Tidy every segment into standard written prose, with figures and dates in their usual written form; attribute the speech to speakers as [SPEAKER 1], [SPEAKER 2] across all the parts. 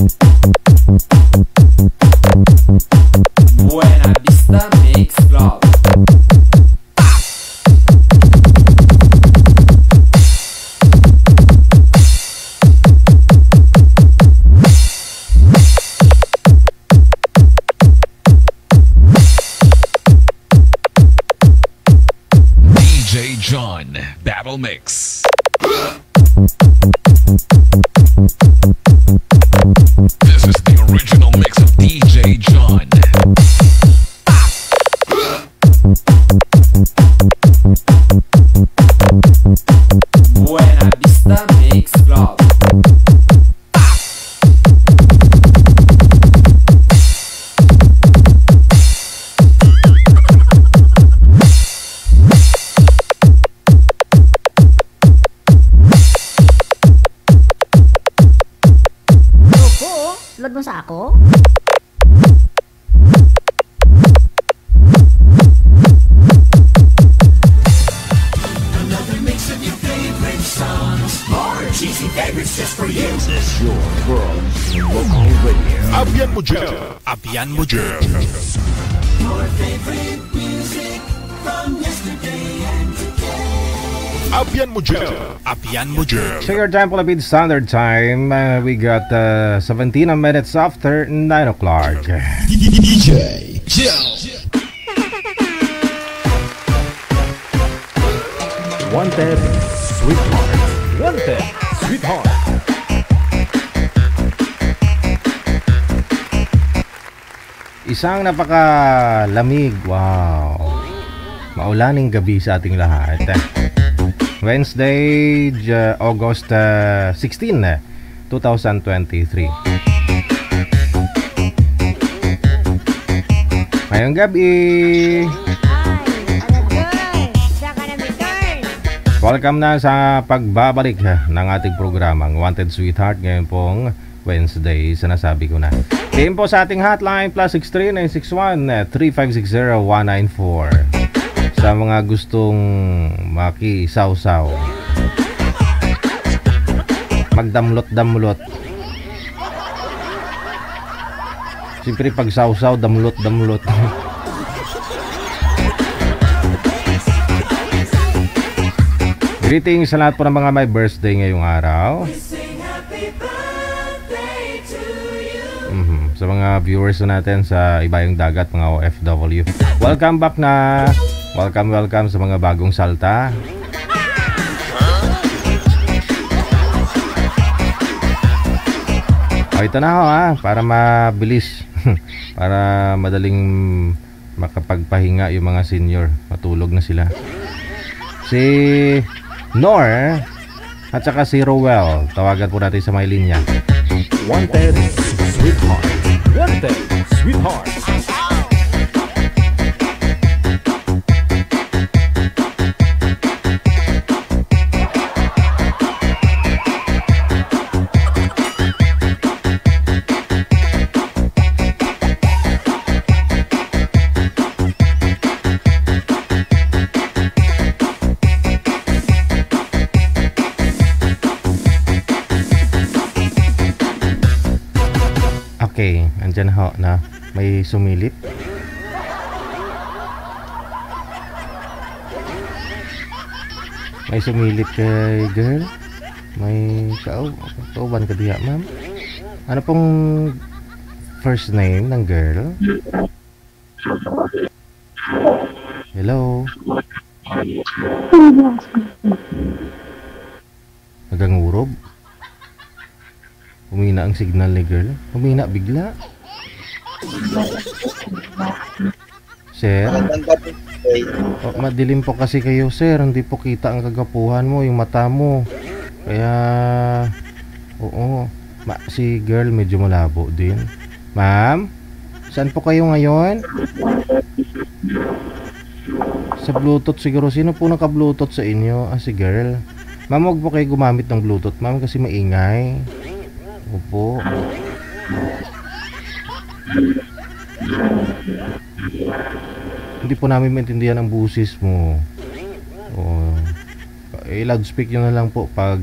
[SPEAKER 1] Buena Vista Mix Club.
[SPEAKER 2] DJ John Battle Mix. This is the original mix of DJ John.
[SPEAKER 1] Buena Vista Mix Club.
[SPEAKER 3] Load mo sa ako?
[SPEAKER 4] Another mix of your favorite songs. More cheesy favorites just for you. This is your world local radio.
[SPEAKER 2] Abyan mo dyan. Abyan mo dyan.
[SPEAKER 4] Your favorite music from yesterday and today.
[SPEAKER 2] Abyan mo dyan. Abyan mo dyan.
[SPEAKER 5] Check your time, Philippine Standard Time. We got 17 minutes after 9 o'clock.
[SPEAKER 2] DJ Joe.
[SPEAKER 5] Wanted, sweetheart. Wanted, sweetheart. Isang napakalamig, wow. Maulaning gabi sa ating lahat. Wednesday, August 16, 2023. Ngayong gabi, welcome na sa pagbabalik ng ating programang Wanted Sweetheart ngayon pong Wednesday. Sinasabi ko na. PM po sa ating hotline +63 961 3560 194. Sa mga gustong makisawsaw, magdamlot-damlot. Siyempre pag sawsaw, damlot-damlot. Greetings sa lahat po ng mga may birthday ngayong araw. Sa mga viewers natin sa ibayong dagat, mga OFW, welcome back na. Welcome sa mga bagong salta. Ito na ako para mabilis. Para madaling makapagpahinga yung mga senior. Matulog na sila. Si Nor at saka si Rowell, tawagan po natin sa may linya. Wanted Sweetheart. Wanted Sweetheart. Okay, andyan ho na may sumilip. May sumilip kay girl. May kauban ka diya, ma'am. Ano pong first name ng girl? Hello. Nagangurob. Humina ang signal ni girl. Humina bigla. Sir? Madilim po kasi kayo, sir. Hindi po kita ang kagapuhan mo, yung mata mo. Kaya, oo. Si girl medyo malabo din. Ma'am? Saan po kayo ngayon? Sa Bluetooth siguro. Sino po naka-Bluetooth sa inyo? Si girl. Ma'am, huwag po kayo gumamit ng Bluetooth, ma'am, kasi maingay. Opo. Hindi po namin maintindihan ang busis mo. Loudspeak nyo na lang po pag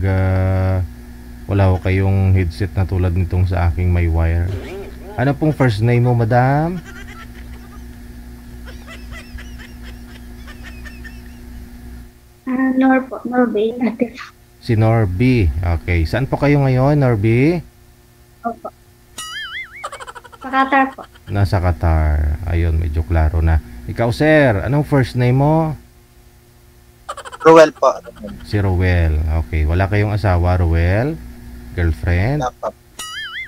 [SPEAKER 5] Wala ko kayong headset na tulad nitong sa aking may wire. Ano pong first name mo, madam?
[SPEAKER 3] Nor po, Norway, ate.
[SPEAKER 5] Si Norby. Okay. Saan po kayo ngayon, Norby?
[SPEAKER 3] Opo. Sa Qatar po.
[SPEAKER 5] Nasa Qatar. Ayun, medyo klaro na. Ikaw, sir, anong first name mo?
[SPEAKER 6] Ruel po.
[SPEAKER 5] Si Ruel. Okay. Wala kayong asawa, Ruel? Girlfriend?
[SPEAKER 6] Wala po.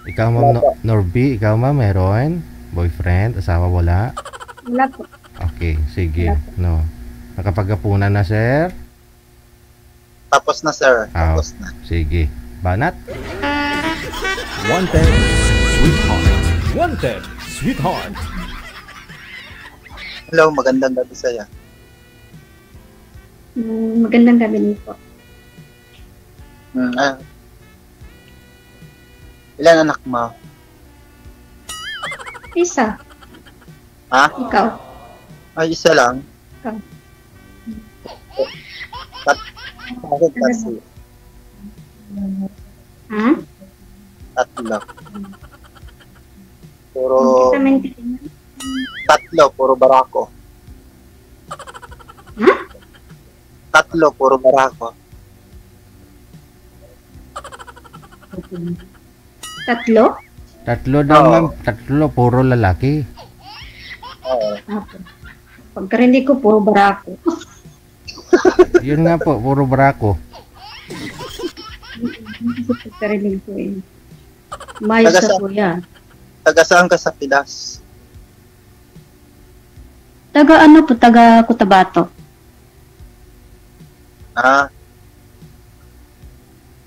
[SPEAKER 5] Ikaw, ma'am, Norby, ikaw, ma'am, meron? Boyfriend? Asawa, wala?
[SPEAKER 3] Wala po.
[SPEAKER 5] Okay, sige. No. Nakapagapunan na, sir?
[SPEAKER 6] Tapos na, sir.
[SPEAKER 5] Ah,
[SPEAKER 6] Tapos na.
[SPEAKER 5] sige. Banat?
[SPEAKER 4] Wanted, sweetheart. Wanted, sweetheart.
[SPEAKER 6] Hello, magandang gabi sa'yo.
[SPEAKER 3] Magandang gabi din po.
[SPEAKER 6] Ilan anak mo?
[SPEAKER 3] Isa.
[SPEAKER 6] Ha?
[SPEAKER 3] Ikaw.
[SPEAKER 6] Ay, isa lang.
[SPEAKER 3] Ikaw.
[SPEAKER 6] Bakit kasi?
[SPEAKER 3] Ha?
[SPEAKER 6] Tatlo. Puro,
[SPEAKER 3] Kita maintindihan.
[SPEAKER 6] tatlo, puro barako.
[SPEAKER 3] Ha?
[SPEAKER 6] Tatlo, puro barako.
[SPEAKER 3] Tatlo?
[SPEAKER 5] Tatlo daw,
[SPEAKER 6] Oo.
[SPEAKER 5] ma'am. Tatlo, puro lalaki.
[SPEAKER 6] Oo.
[SPEAKER 3] Apo. Pagkarinig ko, puro barako.
[SPEAKER 5] Yun nga po, puro barako.
[SPEAKER 3] Kasi pagkarinig ko eh. Mayos
[SPEAKER 6] Taga
[SPEAKER 3] na
[SPEAKER 6] sa-
[SPEAKER 3] po yan.
[SPEAKER 6] Taga saan ka sa Pilas?
[SPEAKER 3] Taga ano po? Taga Cotabato.
[SPEAKER 6] Ha?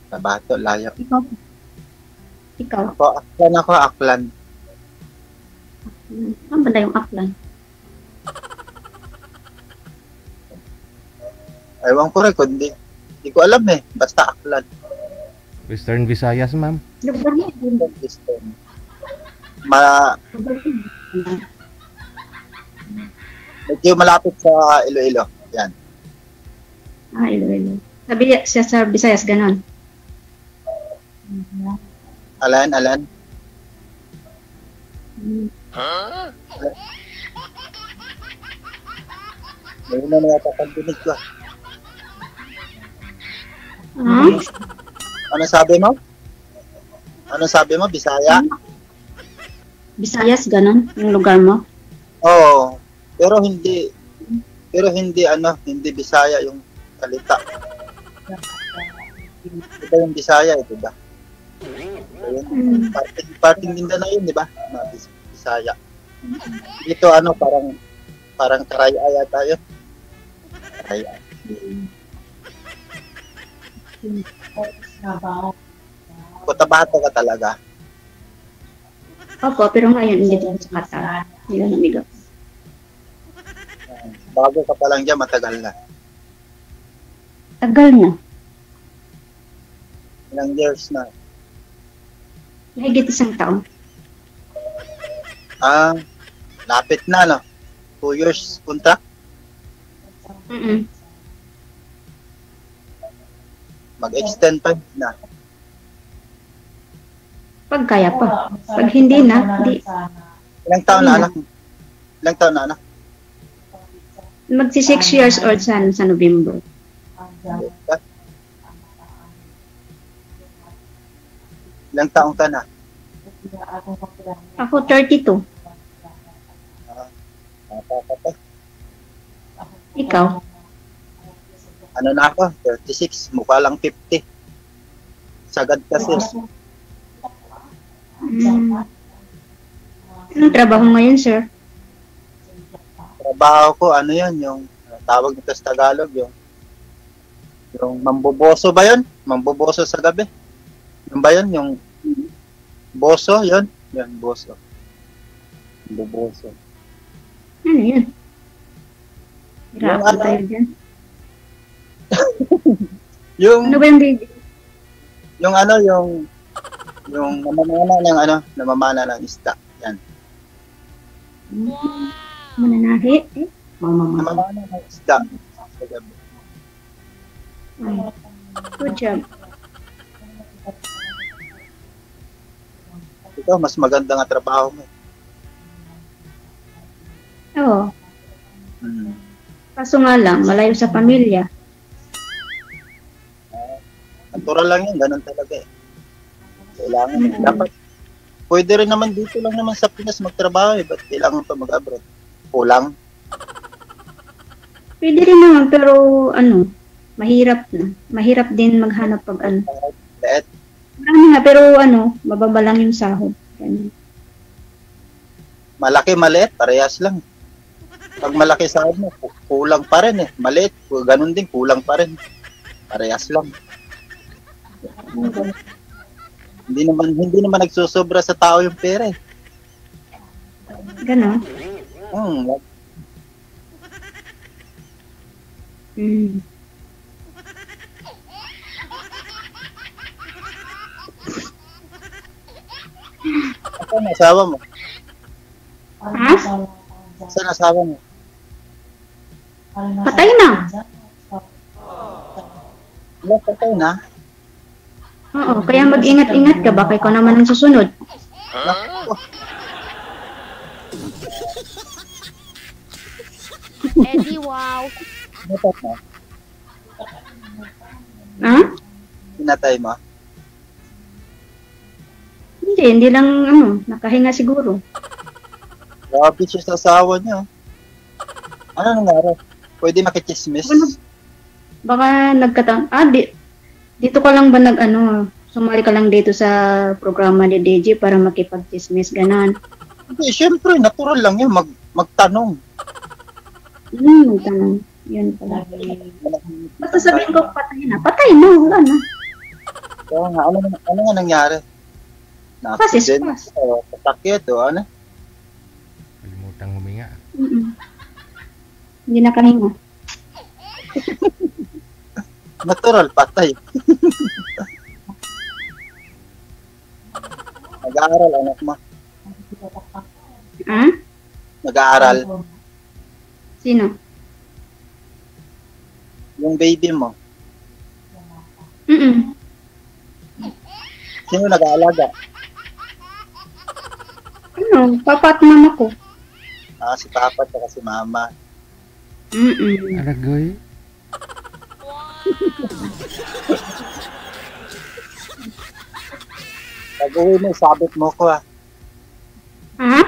[SPEAKER 6] Tabato, layo.
[SPEAKER 3] Ikaw po. Ikaw.
[SPEAKER 6] Ako, Aklan.
[SPEAKER 3] Ano ba na yung Aklan?
[SPEAKER 6] Ewan ko rin, kundi. Hindi ko alam eh. Basta Aklan.
[SPEAKER 5] Western Visayas, ma'am.
[SPEAKER 3] Lugar mo.
[SPEAKER 6] Medyo malapit sa Iloilo. Yan.
[SPEAKER 3] Iloilo. Sabi siya sa Visayas, ganon.
[SPEAKER 6] Alan. Ngayon na nakapagdinig ko.
[SPEAKER 3] Ha?
[SPEAKER 6] Ano sabi mo? Ano sabi mo? Bisaya?
[SPEAKER 3] Visayas, ganon. Yung lugar mo.
[SPEAKER 6] Oo. Pero hindi Bisaya yung salita. Iba yung Bisaya, ito ba? Ayun, parting Mindanao yun, di ba? Mga Bisaya. Dito parang Karaya yata yun. Karaya. Cotabato ka talaga.
[SPEAKER 3] Opo, pero ngayon hindi din sa Qatar. Yun, amigo.
[SPEAKER 6] Bago ka pa lang dyan, matagal na.
[SPEAKER 3] Tagal na.
[SPEAKER 6] Ilang years na.
[SPEAKER 3] Mahigit isang taon.
[SPEAKER 6] Lapit na, no? 2 years contract.
[SPEAKER 3] Mm-mm.
[SPEAKER 6] Mag-extend pa na.
[SPEAKER 3] Pag kaya pa. Pag hindi na, hindi.
[SPEAKER 6] Ilang taon na, anak? Ilang taon na, anak?
[SPEAKER 3] Magsi 6 years old sa November.
[SPEAKER 6] Ilang taon ka na?
[SPEAKER 3] Ako 32.
[SPEAKER 6] Napakapit.
[SPEAKER 3] Ikaw?
[SPEAKER 6] Ano na ako? 36. Mukha lang 50. Sagad kasi.
[SPEAKER 3] Anong trabaho ngayon, sir?
[SPEAKER 6] Trabaho ko, ano yun, yung tawag nito sa Tagalog, yung mamboboso ba yun? Mamboboso sa gabi. Yung ba yun? Yung boso, yun? Yan, boso. Mamboboso.
[SPEAKER 3] Ano yun? Hirap
[SPEAKER 6] Yung
[SPEAKER 3] tayo dyan.
[SPEAKER 6] Yung,
[SPEAKER 3] Ano ba yung baby?
[SPEAKER 6] yung namamana ng isda. Yan.
[SPEAKER 3] Mananahi? Mama.
[SPEAKER 6] Namamana ng isda sa gabi.
[SPEAKER 3] Good job.
[SPEAKER 6] Ikaw, mas maganda nga trabaho mo.
[SPEAKER 3] Oo.
[SPEAKER 6] Hmm.
[SPEAKER 3] Kaso nga lang, malayo sa pamilya.
[SPEAKER 6] Natural lang yan, ganun talaga eh. Kailangan, dapat, pwede rin naman dito lang naman sa Pinas magtrabaho eh, ba't kailangan pa mag-abroad? Kulang.
[SPEAKER 3] Pwede rin naman, pero ano, mahirap na. Mahirap din maghanap pag ano.
[SPEAKER 6] Leet.
[SPEAKER 3] Marami nga, pero ano, mababa lang yung sahod. Ganun.
[SPEAKER 6] Malaki, maliit, parehas lang. Pag malaki sahod mo, kulang pa rin eh. Maliit, ganun din, kulang pa rin. Parehas lang. Hindi naman nagsusobra sa tao yung pera eh.
[SPEAKER 3] Ganon.
[SPEAKER 6] Hmm,
[SPEAKER 3] Mm.
[SPEAKER 6] saan asawa mo?
[SPEAKER 3] Ha?
[SPEAKER 6] Saan asawa mo?
[SPEAKER 3] Patay na.
[SPEAKER 6] Wala, patay na.
[SPEAKER 3] Oo, kaya mag-ingat-ingat ka. Baka ikaw naman ang susunod.
[SPEAKER 7] Eddie, wow.
[SPEAKER 6] Pinatay mo?
[SPEAKER 3] Ha?
[SPEAKER 6] Pinatay mo?
[SPEAKER 3] Hindi lang ano, nakahinga siguro.
[SPEAKER 6] Grabe siya sa asawa niya. Ano nangyari? Pwede makichismis?
[SPEAKER 3] Baka dito ka lang ba sumali ka lang dito sa programa ni DJ para makipag-chismis, ganon.
[SPEAKER 6] Hindi, syempre, natural lang yun. Magtanong.
[SPEAKER 3] Tanong. Yun pala. Basta sabihin ko, patay na. Patay na, wala na.
[SPEAKER 6] Kaya nga, ano nga nangyari?
[SPEAKER 3] Pasis,
[SPEAKER 6] Na-accident?
[SPEAKER 3] pas.
[SPEAKER 6] O sakit o ano?
[SPEAKER 5] Kalimutang huminga.
[SPEAKER 3] Hindi nakahinga.
[SPEAKER 6] Natural, patay. Nag-aaral, anak mo.
[SPEAKER 3] Ha?
[SPEAKER 6] Nag-aaral.
[SPEAKER 3] Sino?
[SPEAKER 6] Yung baby mo. Sino nag-aalaga?
[SPEAKER 3] Ano? Papa at mama ko.
[SPEAKER 6] Si Papa at si Mama.
[SPEAKER 5] Aragoy.
[SPEAKER 6] Pag uwi mo, isabit mo ko
[SPEAKER 3] Ha?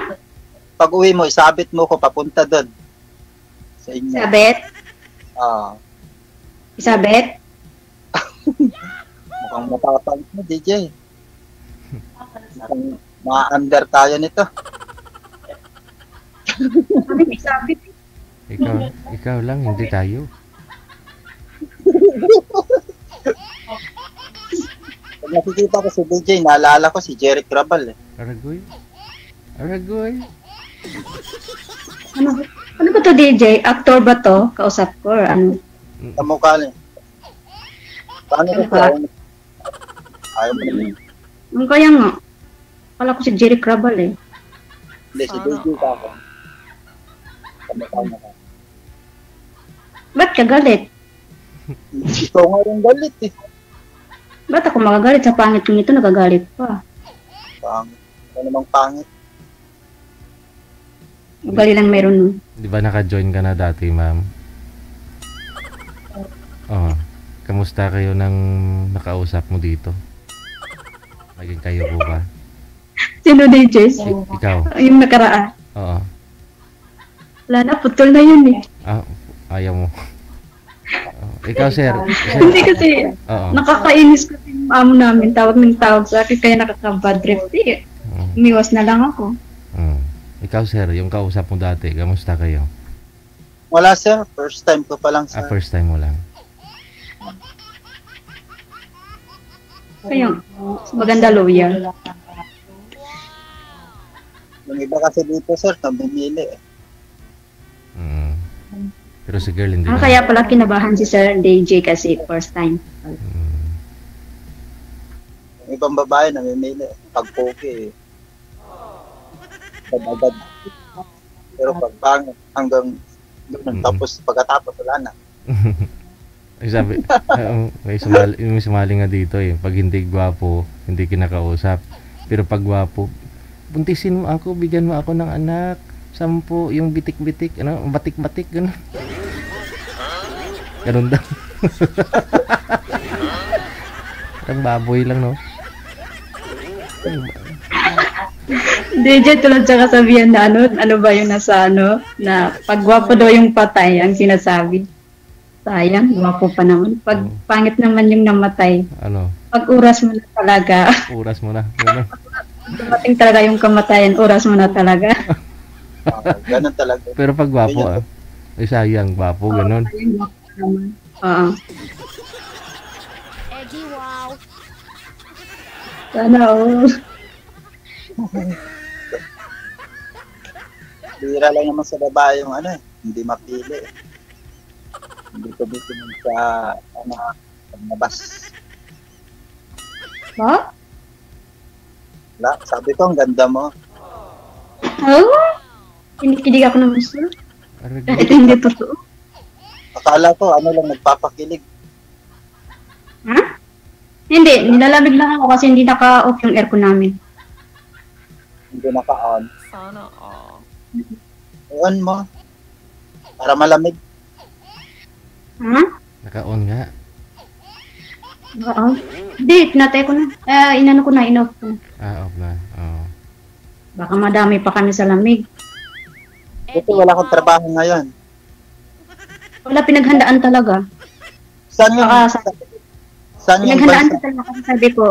[SPEAKER 6] Pag uwi mo, isabit mo ko papunta doon. Sa inyo.
[SPEAKER 3] Isabet? Isabet?
[SPEAKER 6] Mukhang matapang mo, DJ. Mukhang ma-under tayo nito.
[SPEAKER 3] Ano yung Isabet?
[SPEAKER 5] Ikaw lang, hindi tayo.
[SPEAKER 6] Pag nakikita ko si DJ, naalala ko si Jeric Rabal eh.
[SPEAKER 5] Aragoy. Aragoy.
[SPEAKER 3] Ano ba to DJ? Actor ba to? Kausap ko or ano?
[SPEAKER 6] Kamukha niya. Paano ko
[SPEAKER 3] Kamukha?
[SPEAKER 6] Ayaw mo naman.
[SPEAKER 3] Ang kaya nga. Kala ko si Jerry Crabal eh.
[SPEAKER 6] Hindi, si DJ ka ako. Kamukha niya ka.
[SPEAKER 3] Ba't ka galit?
[SPEAKER 6] Ikaw nga yung galit eh.
[SPEAKER 3] Ba't ako magagalit? Sa pangit kong ito, nagagalit pa.
[SPEAKER 6] Pangit. Ano namang pangit?
[SPEAKER 3] Ugali lang meron nun.
[SPEAKER 5] Di ba naka-join ka na dati, ma'am? Oo. Kamusta kayo nang nakausap mo dito? Naging kayo po ba?
[SPEAKER 3] Sino DJ?
[SPEAKER 5] Ikaw?
[SPEAKER 3] Yung nakaraan.
[SPEAKER 5] Oo.
[SPEAKER 3] Wala na, putol na yun eh.
[SPEAKER 5] Ayaw mo. Ikaw, sir.
[SPEAKER 3] Hindi kasi,
[SPEAKER 5] Oo.
[SPEAKER 3] nakakainis kasi yung amo namin. Tawag sa akin, kaya nakaka-bad trip eh. Umiwas na lang ako.
[SPEAKER 5] Ikaw, sir, yung kausap mo dati, kamusta kayo?
[SPEAKER 6] Wala sir, first time ko pa lang sir.
[SPEAKER 5] First time mo lang.
[SPEAKER 3] Kaya, maganda loyal.
[SPEAKER 6] Yung iba kasi dito sir, namimili eh.
[SPEAKER 5] Pero si girl hindi
[SPEAKER 3] Kaya pala kinabahan si Sir DJ kasi first time.
[SPEAKER 6] Yung ibang babae namimili eh. Pag poke eh. Agad. Pero pag pangit, hanggang doon, tapos pagkatapos wala na.
[SPEAKER 5] Ay, sabi, may sumali nga dito eh. Pag hindi gwapo, hindi kinakausap. Pero pag gwapo, buntisin mo ako, bigyan mo ako ng anak. 10, yung bitik-bitik, ano, batik-batik, gano'n. Ganun daw. Ang baboy lang, no?
[SPEAKER 3] DJ tulad sa kasabihan na ano ba yung nasa na pagwapo daw yung patay ang sinasabi. Sayang, gwapo pa naman. Pag pangit naman yung namatay,
[SPEAKER 5] Ano,
[SPEAKER 3] pag oras mo na talaga,
[SPEAKER 5] oras mo na. Ganun.
[SPEAKER 3] dumating talaga yung kamatayan, oras mo na talaga.
[SPEAKER 6] Ganun talaga.
[SPEAKER 5] Pero pag gwapo, ay sayang, gwapo, ganun.
[SPEAKER 3] Sayang, gwapo pa naman. Oo.
[SPEAKER 7] Eggy, wow.
[SPEAKER 3] Sana all.
[SPEAKER 6] Bira lang naman sa babae yung hindi mapili. Hindi ko dito sa paglabas.
[SPEAKER 3] Ba?
[SPEAKER 6] Wala, sabi ko ang ganda mo.
[SPEAKER 3] Oh? Kinikilig ako ng gusto.
[SPEAKER 5] Arag-
[SPEAKER 3] Kahit hindi totoo.
[SPEAKER 6] Akala ko lang nagpapakilig.
[SPEAKER 3] Ha? Hindi, nilalamig lang ako kasi hindi naka-off yung aircon namin.
[SPEAKER 6] Hindi naka-on.
[SPEAKER 7] Sana all.
[SPEAKER 6] On mo. Para malamig.
[SPEAKER 3] Ha?
[SPEAKER 5] Naka-on nga.
[SPEAKER 3] Oo. Hindi, pinatay ko na. Inano ko na, in-off ko na.
[SPEAKER 5] Off na. Oo.
[SPEAKER 3] Baka madami pa kami sa lamig.
[SPEAKER 6] Kasi wala akong trabaho ngayon.
[SPEAKER 3] Wala pinaghandaan talaga.
[SPEAKER 6] Saan yung, saan yung
[SPEAKER 3] Pinaghandaan
[SPEAKER 6] bansa?
[SPEAKER 3] ko talaga kasi sabi ko,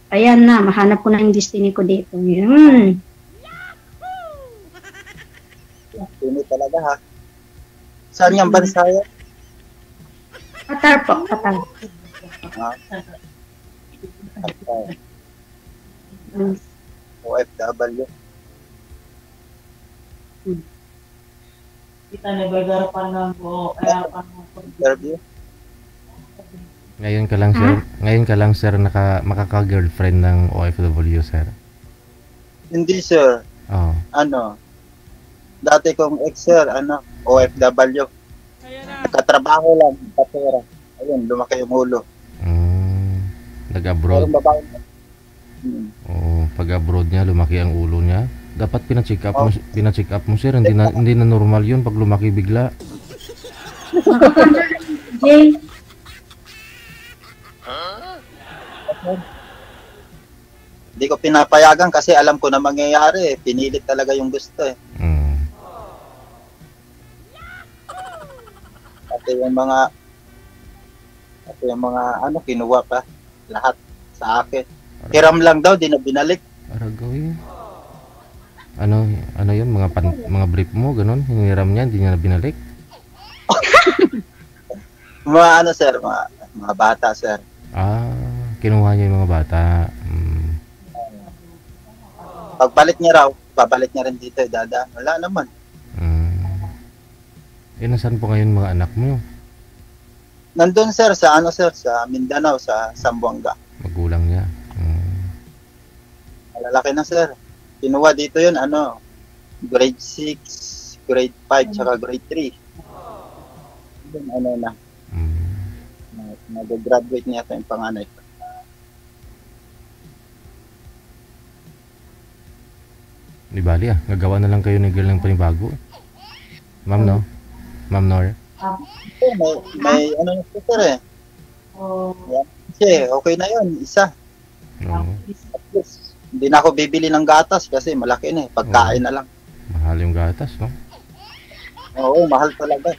[SPEAKER 3] ayan na, mahanap ko na yung destiny ko dito. Yun.
[SPEAKER 6] Hindi talaga ha. Saan yung bansa yun?
[SPEAKER 3] Qatar po, Qatar.
[SPEAKER 6] Ha? Okay.
[SPEAKER 3] Mm.
[SPEAKER 6] OFW.
[SPEAKER 8] Kita nagagarapan ng po, kaya
[SPEAKER 6] Interview.
[SPEAKER 5] Ngayon ka lang sir makaka-girlfriend ng OFW, sir.
[SPEAKER 6] Hindi sir.
[SPEAKER 5] Oo.
[SPEAKER 6] Dati kong ex sir, OFW. Nakatrabaho lang, kapera. Ayun, lumaki yung ulo.
[SPEAKER 5] Nag-abroad.
[SPEAKER 6] Parang babae.
[SPEAKER 5] Oo, pag abroad niya, lumaki ang ulo niya. Dapat pina-check up mo sir, hindi na normal 'yun pag lumaki bigla.
[SPEAKER 3] Jay,
[SPEAKER 6] Hindi ko pinapayagan kasi alam ko na mangyayari. Pinilit talaga yung gusto eh. Pati yung mga kinuha pa. Lahat sa akin. Hiram lang daw, di na binalik.
[SPEAKER 5] Aragawin. Ano 'yun, mga brief mo, ganun, hiniram niya, hindi niya na binalik.
[SPEAKER 6] Mga sir, mga bata sir.
[SPEAKER 5] Kinuha niya yung mga bata.
[SPEAKER 6] Pagbalik niya raw, babalik niya rin dito, dada. Wala naman.
[SPEAKER 5] Nasaan po ngayon mga anak mo?
[SPEAKER 6] Nandun sir, sa sa Mindanao, sa Zamboanga.
[SPEAKER 5] Magulang niya.
[SPEAKER 6] Malalaki na sir. Kinuha dito yun, grade 6, grade 5, tsaka grade 3. Yun, mag-graduate niya ito yung panganay.
[SPEAKER 5] Di bali gagawa na lang kayo ng girl ng panibago. Ma'am, no? Ma'am Nor?
[SPEAKER 6] May na sir eh. Yan. Kasi okay na yun, isa.
[SPEAKER 5] Oo.
[SPEAKER 6] At least, hindi na ako bibili ng gatas kasi malaki na eh. Pagkain na lang.
[SPEAKER 5] Mahal yung gatas, no?
[SPEAKER 6] Oo, mahal talaga.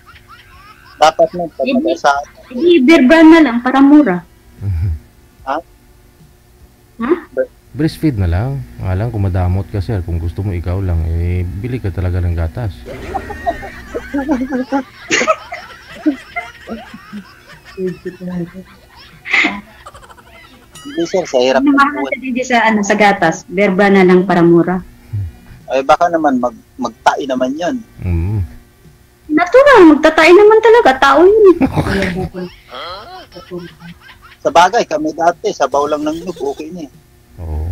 [SPEAKER 6] Dapat na pag sa
[SPEAKER 3] hindi, beer brand na lang para mura.
[SPEAKER 6] Ha?
[SPEAKER 3] Ha?
[SPEAKER 5] Breastfeed na lang. Nga lang, kung madamot ka, sir, kung gusto mo ikaw lang, bili ka talaga ng gatas.
[SPEAKER 6] Hindi sir, sa hirap
[SPEAKER 3] Ano
[SPEAKER 6] ng
[SPEAKER 3] mahal
[SPEAKER 6] buhay.
[SPEAKER 3] sa DJ sa gatas? Beer brand na lang para mura.
[SPEAKER 6] Ay baka naman magtai naman yun.
[SPEAKER 3] Natural, magtatay naman talaga. Tao yun.
[SPEAKER 6] Sa bagay, kami dati, sabaw lang ng nyug, okay na eh.
[SPEAKER 5] Oo.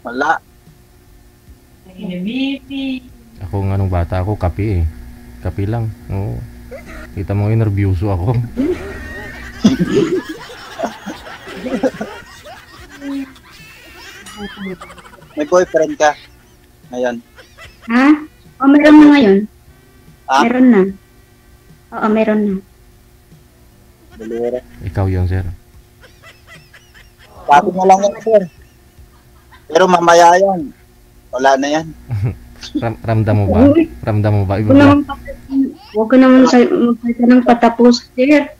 [SPEAKER 6] Wala.
[SPEAKER 5] Ako nga nung bata ako, kape eh. Kape lang. Oo. Kita mo yung nervyoso ako.
[SPEAKER 6] May boyfriend ka. Ngayon.
[SPEAKER 3] Ha? O, meron na ngayon.
[SPEAKER 6] Ha?
[SPEAKER 3] Meron na. Oo, meron na.
[SPEAKER 6] Balera.
[SPEAKER 5] Ikaw yun, sir.
[SPEAKER 6] Sabi mo lang yan, sir. Pero mamaya yan. Wala na yan.
[SPEAKER 5] Ramdam mo ba? Ramdam mo ba?
[SPEAKER 3] Huwag ka naman magsalita ng patapos, sir.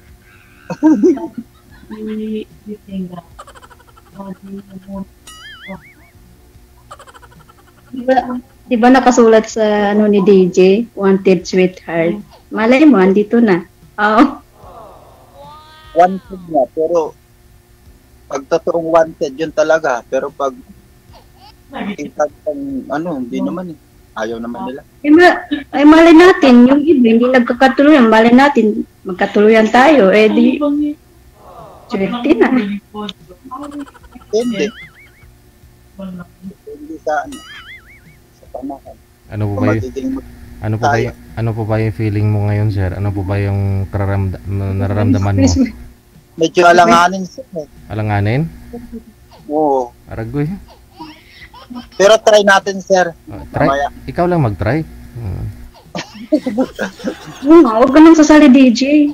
[SPEAKER 3] Diba nakasulat sa ano ni DJ, wanted sweetheart. Malay mo, andito na. Oo.
[SPEAKER 6] Wanted na, pero pag totoong wanted, yun talaga. Pero pag kita ano, hindi naman eh. Ayaw naman nila.
[SPEAKER 3] Ay, malay natin, yung iba, hindi nagkakatuluyan. Malay natin, magkatuluyan tayo. Eh, di, swerte na.
[SPEAKER 6] Hindi. Hindi sa ano. Sa panakan.
[SPEAKER 5] Ano po ba yung, ano po ba yung feeling mo ngayon, sir? Ano po ba yung nararamdaman mo?
[SPEAKER 6] Medyo alanganin sir.
[SPEAKER 5] Alanganin?
[SPEAKER 6] Oo.
[SPEAKER 5] Aragoy.
[SPEAKER 6] Pero try natin, sir.
[SPEAKER 5] Try.
[SPEAKER 6] Mamaya.
[SPEAKER 5] Ikaw lang mag-try.
[SPEAKER 3] Huwag ka nang sasali, DJ.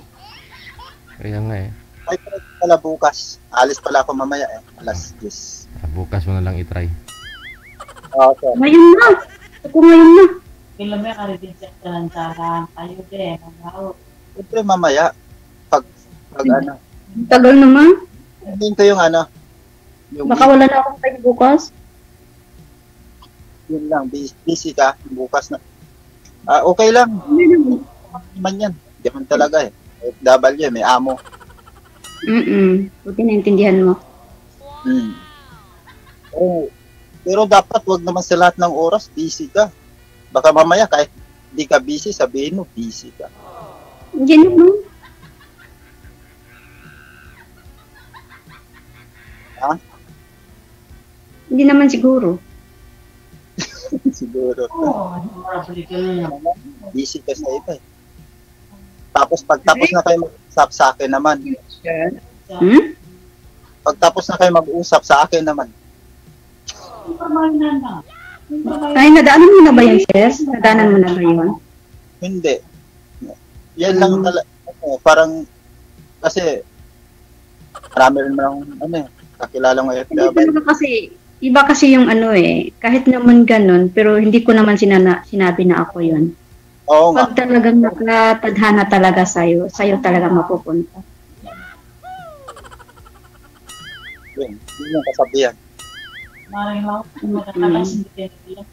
[SPEAKER 5] Kaya nga eh.
[SPEAKER 6] Ay, pero pala bukas. Alis pala ako mamaya eh. Alas 10.
[SPEAKER 5] Bukas mo na lang i-try.
[SPEAKER 6] Oo, sir.
[SPEAKER 3] Ngayon na. Ako ngayon na.
[SPEAKER 8] Kailan may karidinsin ka lang sarang kayo din.
[SPEAKER 6] Siyempre mamaya. Pag ano.
[SPEAKER 3] Tagal naman.
[SPEAKER 6] Hindi ko yung ano. Yung
[SPEAKER 3] Baka wala na akong time bukas.
[SPEAKER 6] yun lang. Busy ka. Bukas na. Okay lang. Man yan. Hindi man talaga eh. FW may amo.
[SPEAKER 3] Buti naintindihan mo.
[SPEAKER 6] Pero dapat wag naman sa lahat ng oras busy ka. Baka mamaya kahit di ka busy, sabihin mo busy ka.
[SPEAKER 3] Hindi naman.
[SPEAKER 6] Ha?
[SPEAKER 3] Hindi naman siguro.
[SPEAKER 6] Siguro.
[SPEAKER 8] Marabalik
[SPEAKER 6] Busy ka sa iba eh. Tapos pagtapos na kayo mag-usap sa akin naman. Pagtapos na kayo mag-usap sa akin naman.
[SPEAKER 3] Ay, nadaanan mo na ba yan, sis? Nadaanan mo na ba yun?
[SPEAKER 6] Hindi. Yan lang talaga. Parang, kasi, marami rin mga, ano eh, kakilala ng FW.
[SPEAKER 3] Iba kasi yung ano eh, kahit naman ganun, pero hindi ko naman sinabi na ako yun.
[SPEAKER 6] Oo nga.
[SPEAKER 3] Pag talagang nakatadhana talaga sa'yo talaga mapupunta.
[SPEAKER 6] Yun yung kasabihan.
[SPEAKER 8] Maring lang, matatalas hindi lang.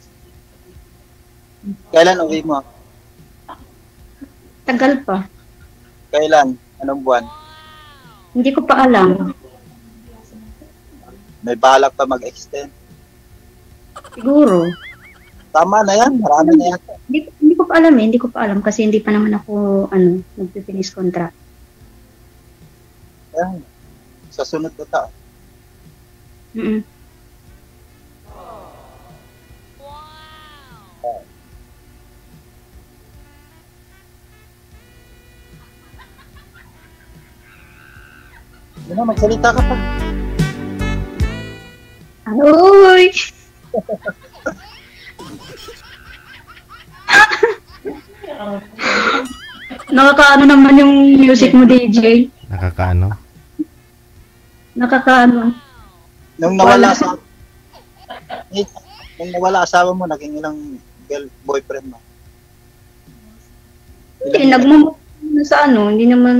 [SPEAKER 6] Kailan uwi mo?
[SPEAKER 3] Tagal pa.
[SPEAKER 6] Kailan? Anong buwan?
[SPEAKER 3] Hindi ko pa alam.
[SPEAKER 6] May balak pa mag-extend?
[SPEAKER 3] Siguro.
[SPEAKER 6] Tama na yan. Marami na yan.
[SPEAKER 3] Hindi ko pa alam eh. Hindi ko pa alam kasi hindi pa naman ako nagpipinis contract.
[SPEAKER 6] Yan. Sa sunod na taon. Magsalita ka pa.
[SPEAKER 3] Uy! Nakakaano naman yung music mo, DJ?
[SPEAKER 5] Nakakaano?
[SPEAKER 3] Nakakaano.
[SPEAKER 6] Nung nawala asawa mo, naging ilang boyfriend mo?
[SPEAKER 3] Nagmumukha na sa hindi naman,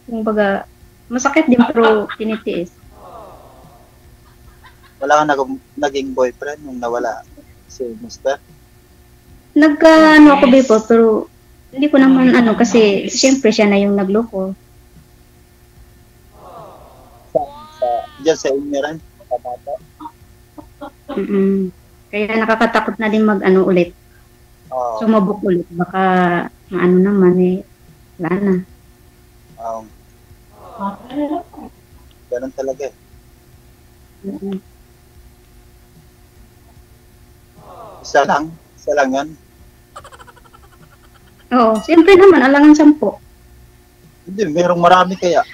[SPEAKER 3] kumbaga, masakit din pero tinitiis.
[SPEAKER 6] Wala kang naging boyfriend nung nawala si Mr.?
[SPEAKER 3] Ako before, pero hindi ko naman kasi siyempre siya na yung nagloko.
[SPEAKER 6] Diyan sa inyo rin?
[SPEAKER 3] Kaya nakakatakot na din ulit. Sumabok ulit. Baka naman wala na.
[SPEAKER 6] Ganun talaga eh. Isa lang yan.
[SPEAKER 3] Oo, siyempre naman, alangan 10.
[SPEAKER 6] Hindi, merong marami kaya.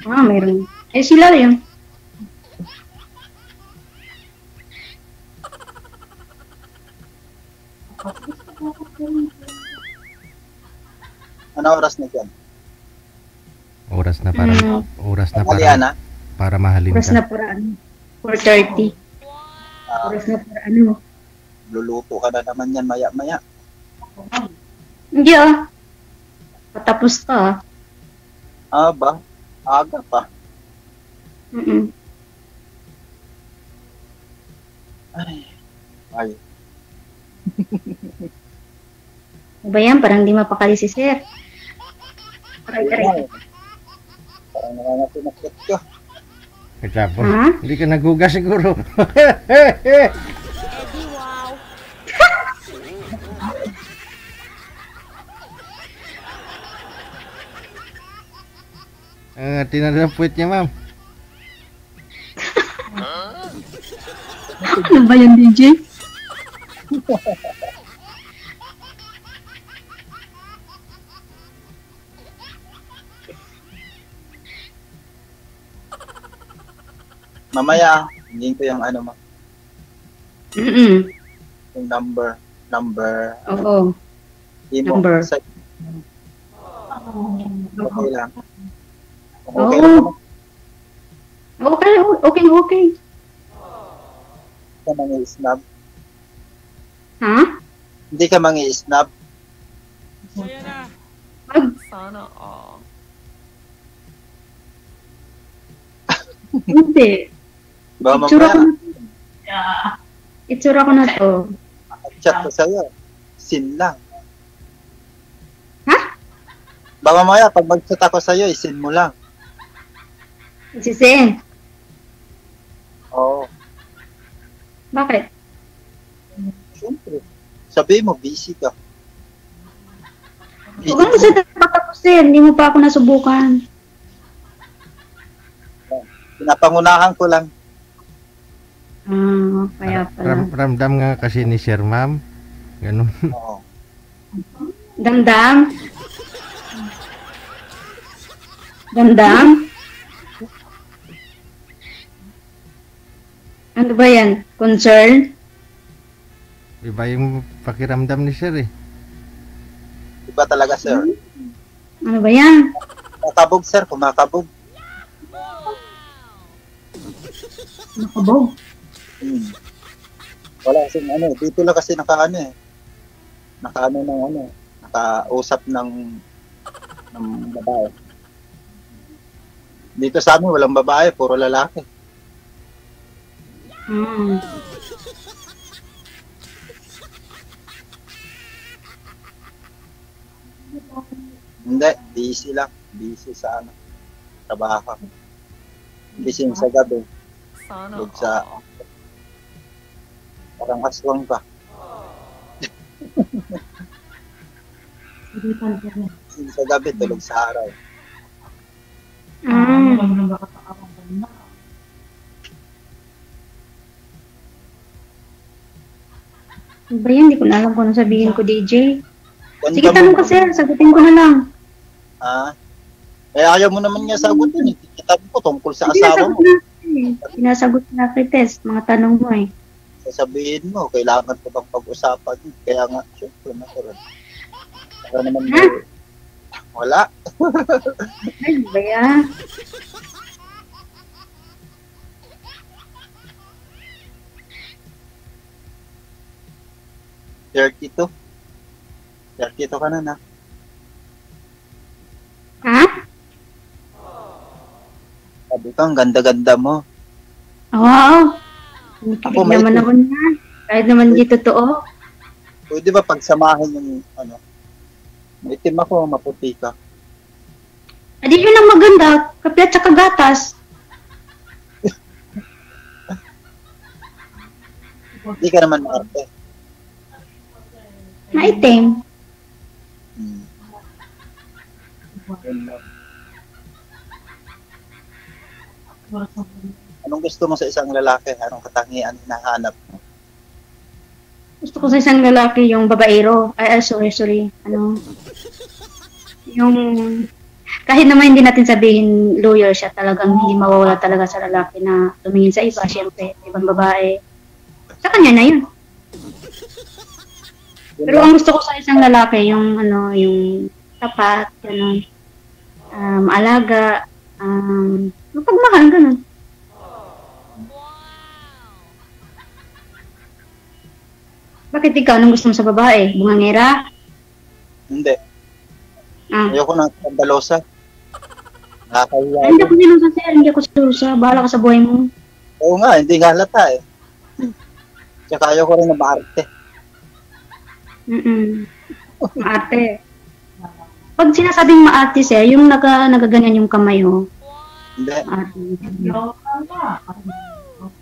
[SPEAKER 3] Meron. Sila yun.
[SPEAKER 6] Ano oras na dyan?
[SPEAKER 5] Oras na para
[SPEAKER 6] Tanghalian na?
[SPEAKER 5] para mahalin
[SPEAKER 3] Oras
[SPEAKER 5] ka.
[SPEAKER 3] na para ano. 4:30. Oras na para ano.
[SPEAKER 6] Luluto ka na naman yan maya-maya.
[SPEAKER 3] Hindi ah. Patapos ka ah.
[SPEAKER 6] Ba? Aga pa.
[SPEAKER 3] Mm-mm.
[SPEAKER 6] Ay.
[SPEAKER 3] Ano ba yan? Parang di mapakali si Sir. Aray.
[SPEAKER 6] Parang nangangatinakit ko.
[SPEAKER 5] Tapos,
[SPEAKER 3] Ha?
[SPEAKER 5] hindi ka nagugas siguro.
[SPEAKER 7] Eddie, wow.
[SPEAKER 5] Tinanong puwit niya, ma'am.
[SPEAKER 3] Ano ba yan, DJ?
[SPEAKER 6] Mamaya, hindi ko yung ano mo.
[SPEAKER 3] Mm-mm.
[SPEAKER 6] Yung number.
[SPEAKER 3] Oo.
[SPEAKER 6] Imo.
[SPEAKER 3] Number.
[SPEAKER 6] Okay lang. Kung
[SPEAKER 3] Oo.
[SPEAKER 6] okay lang
[SPEAKER 3] Okay.
[SPEAKER 6] ka mangi-snap.
[SPEAKER 3] Ha?
[SPEAKER 6] Hindi ka mangi-snap.
[SPEAKER 7] Saya na.
[SPEAKER 3] Wag.
[SPEAKER 7] Sana all.
[SPEAKER 3] Hindi.
[SPEAKER 6] Ba
[SPEAKER 3] Itsura ko
[SPEAKER 6] mamaya,
[SPEAKER 3] na. Itsura ko na to.
[SPEAKER 6] chat ko sa'yo. Sin lang.
[SPEAKER 3] Ha?
[SPEAKER 6] Ba mamaya, pag mag-chat ako sa'yo, isin mo lang.
[SPEAKER 3] Si Sen.
[SPEAKER 6] Oo.
[SPEAKER 3] Bakit?
[SPEAKER 6] Siyempre. Sabihin mo, busy ka.
[SPEAKER 3] Huwag mo sa tapos Sen. Hindi mo pa ako nasubukan.
[SPEAKER 6] Pinapangunahan ko lang.
[SPEAKER 3] Kaya pala.
[SPEAKER 5] Ramdam nga kasi ni Sir, ma'am. Ganun.
[SPEAKER 6] Oo.
[SPEAKER 3] Damdam? Damdam? Ano ba yan? Concern?
[SPEAKER 5] Iba yung pakiramdam ni Sir eh.
[SPEAKER 6] Iba talaga, sir.
[SPEAKER 3] Ano ba yan?
[SPEAKER 6] Kumakabog, sir. Kumakabog.
[SPEAKER 3] Nakabog.
[SPEAKER 6] Wala kasing ano. Dito lang kasi nakaano eh. Nakausap ng babae. Dito sa amin, walang babae. Puro lalaki. Hindi. Busy lang. Busy sa ano. Trabaho. Busy sa gabi.
[SPEAKER 7] Sana
[SPEAKER 6] Tulog sa...
[SPEAKER 7] all.
[SPEAKER 6] Parang aswang ka. Busy sa gabi, tulog sa araw.
[SPEAKER 3] Ano ba yan? Hindi ko na alam kung ano sabihin ko, DJ. Sige,
[SPEAKER 6] Ganda
[SPEAKER 3] tanong
[SPEAKER 6] mo.
[SPEAKER 3] ko, Sir. Sagutin ko na lang.
[SPEAKER 6] Ayaw mo naman niya sagutin. Kita ko tungkol sa
[SPEAKER 3] Hindi,
[SPEAKER 6] asawa mo.
[SPEAKER 3] Sinasagot na test, mga tanong mo eh.
[SPEAKER 6] Sasabihin mo, kailangan ko bang pag-usapan yun? Kaya nga, syempre, natural. Para naman
[SPEAKER 3] Ha?
[SPEAKER 6] wala.
[SPEAKER 3] Ay, ano ba yan?
[SPEAKER 6] $32 ka na.
[SPEAKER 3] Ha?
[SPEAKER 6] Sabi ko, ang ganda-ganda mo.
[SPEAKER 3] Wow!
[SPEAKER 6] Ako,
[SPEAKER 3] Nakikinig
[SPEAKER 6] may
[SPEAKER 3] naman ako niya. Kahit naman di totoo.
[SPEAKER 6] Pwede ba pagsamahin yung, ano, itim ako, maputi ka.
[SPEAKER 3] Adi yun ang maganda. Kape at saka gatas.
[SPEAKER 6] Hindi ka naman maarte.
[SPEAKER 3] Maitim.
[SPEAKER 6] Anong gusto mo sa isang lalaki? Anong katangian hinahanap mo?
[SPEAKER 3] Gusto ko sa isang lalaki yung babaero. Sorry. Ano? Yung... Kahit naman hindi natin sabihin lawyer siya, talagang hindi mawawala talaga sa lalaki na tumingin sa iba, siyempre, ibang babae. Sa kanya na yun.
[SPEAKER 6] Yun
[SPEAKER 3] Pero
[SPEAKER 6] lang.
[SPEAKER 3] ang gusto ko sa isang lalaki, yung ano, yung tapat, gano'n. Alaga, mapagmahal, gano'n. Bakit ikaw, anong gusto mo sa babae? Bungangera?
[SPEAKER 6] Hindi.
[SPEAKER 3] Ah.
[SPEAKER 6] Ayoko ng skandalosa. Nakakahiya.
[SPEAKER 3] Ay, hindi ako sinusa, sir. Hindi ako sinusa. Bahala ka sa buhay mo.
[SPEAKER 6] Oo nga, hindi nga halata eh. Tsaka ayoko rin na maarte.
[SPEAKER 3] Maarte. Pag sinasabing maarte, sir, yung nagaganyan yung kamay, oh.
[SPEAKER 6] Hindi.
[SPEAKER 3] Maarte.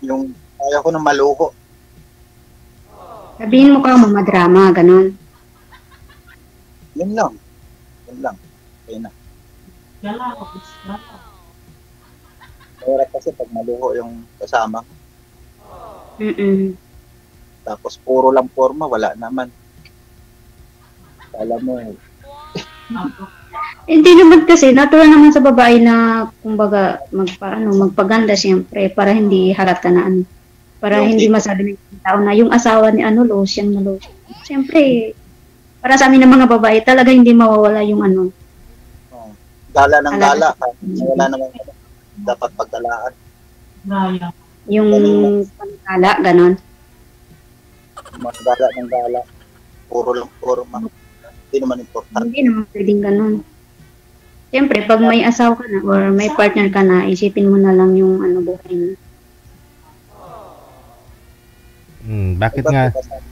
[SPEAKER 6] Yung ayoko na maluho.
[SPEAKER 3] Sabihin mo ka, mamadrama, gano'n.
[SPEAKER 6] Yun lang. Yun lang. Okay na. Mahirap kasi pag maluho yung kasama. Tapos puro lang forma, wala naman. Alam mo eh.
[SPEAKER 3] Hindi naman kasi, natural naman sa babae na, kumbaga, magpaganda siyempre, para hindi halata na ano. Para hindi masabi ng tao na yung asawa ni lotion na lotion. Siyempre, para sa amin ng mga babae, talaga hindi mawawala yung ano.
[SPEAKER 6] Gala ng gala. Wala naman dapat pagdalaan.
[SPEAKER 3] Yung pangkala, ganon.
[SPEAKER 6] Mga gala ng gala. Puro lang forma. Hindi naman importante.
[SPEAKER 3] Hindi naman pwedeng ganon. Siyempre, pag may asawa ka na or may partner ka na, isipin mo na lang yung buhay mo.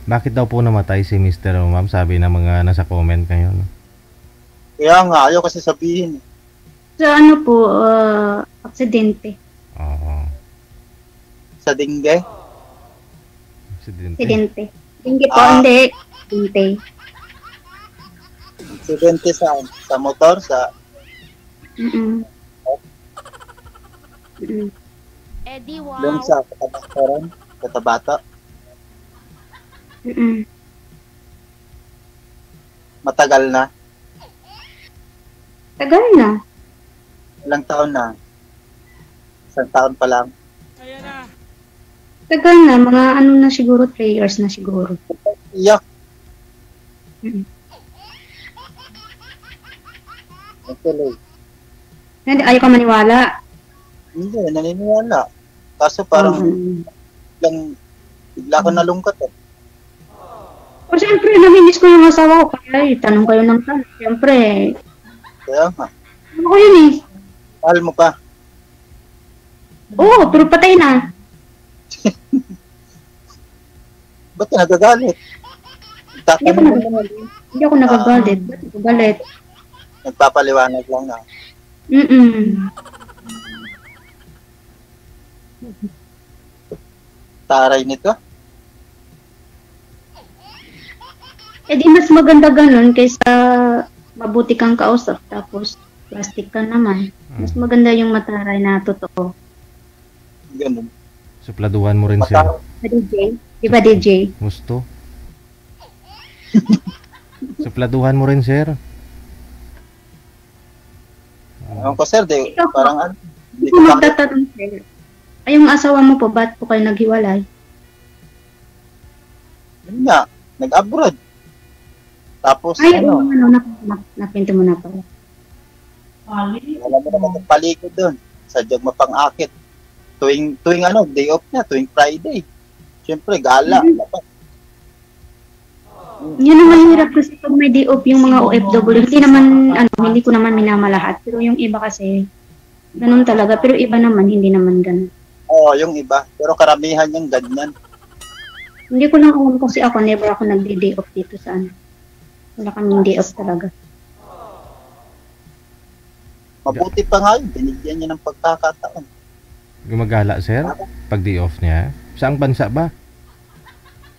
[SPEAKER 5] Bakit daw po namatay si Mr. Ma'am? Sabi ng mga nasa comment kayo. No?
[SPEAKER 6] Kaya nga, ayaw kasi sabihin.
[SPEAKER 3] Sa aksidente.
[SPEAKER 5] Oo.
[SPEAKER 6] Sa dingge?
[SPEAKER 3] Aksidente. Dingge po, hindi. Aksidente.
[SPEAKER 6] Aksidente sa motor, sa...
[SPEAKER 7] Eddie, wow.
[SPEAKER 6] Doon sa katabataran, katabata. Matagal na.
[SPEAKER 3] Tagal na.
[SPEAKER 6] Ilang taon na? Isang taon pa lang.
[SPEAKER 7] Ayan na.
[SPEAKER 3] Tagal na. Mga na siguro, 3 years na siguro.
[SPEAKER 6] Iyak. Actually.
[SPEAKER 3] Hindi, ayaw ka maniwala.
[SPEAKER 6] Hindi, naniniwala. Kaso parang bigla ko nalungkot eh.
[SPEAKER 3] O siyempre, namimiss ko yung asawa ko. Kaya tanong kayo ng tanong. Siyempre.
[SPEAKER 6] Kaya nga.
[SPEAKER 3] Ano ko yun eh?
[SPEAKER 6] Mahal mo pa.
[SPEAKER 3] Oo, pero patay na.
[SPEAKER 6] Ba't ka nagagalit?
[SPEAKER 3] Hindi ako nagagalit. Ba't ako galit?
[SPEAKER 6] Nagpapaliwanag lang na. Taray nito.
[SPEAKER 3] Eh di mas maganda ganun kaysa mabuti kang kausap tapos plastic ka naman. Mas maganda yung mataray na totoo.
[SPEAKER 6] Ganun.
[SPEAKER 5] Supladuhan mo rin siya.
[SPEAKER 3] DJ? Diba DJ?
[SPEAKER 5] Gusto. Supladuhan mo rin, sir.
[SPEAKER 6] Ewan ko, sir. Parang ano.
[SPEAKER 3] Hindi ko magtatanong, sir. Ay, yung asawa mo po, ba't po kayo naghiwalay?
[SPEAKER 6] Yun nga. Nag-abroad. Tapos,
[SPEAKER 3] ay, napinto mo na pala.
[SPEAKER 6] Wala mo naman ng paligid doon. Sadyang mapang-akit. Tuwing day off niya, tuwing Friday. Siyempre, gala. Dapat.
[SPEAKER 3] Yun naman hirap kasi pag may day off yung mga OFW. Hindi ko naman minamalahat. Pero yung iba kasi, ganun talaga. Pero iba naman, hindi naman ganun.
[SPEAKER 6] Oo, yung iba. Pero karamihan yung ganyan.
[SPEAKER 3] Hindi ko lang alam kasi ako, never ako nagdi-day off dito sa Wala kaming day off talaga.
[SPEAKER 6] Mabuti pa nga yun. Binigyan niya ng pagkakataon.
[SPEAKER 5] Gumagala, sir? Pag day off niya? Saang bansa ba?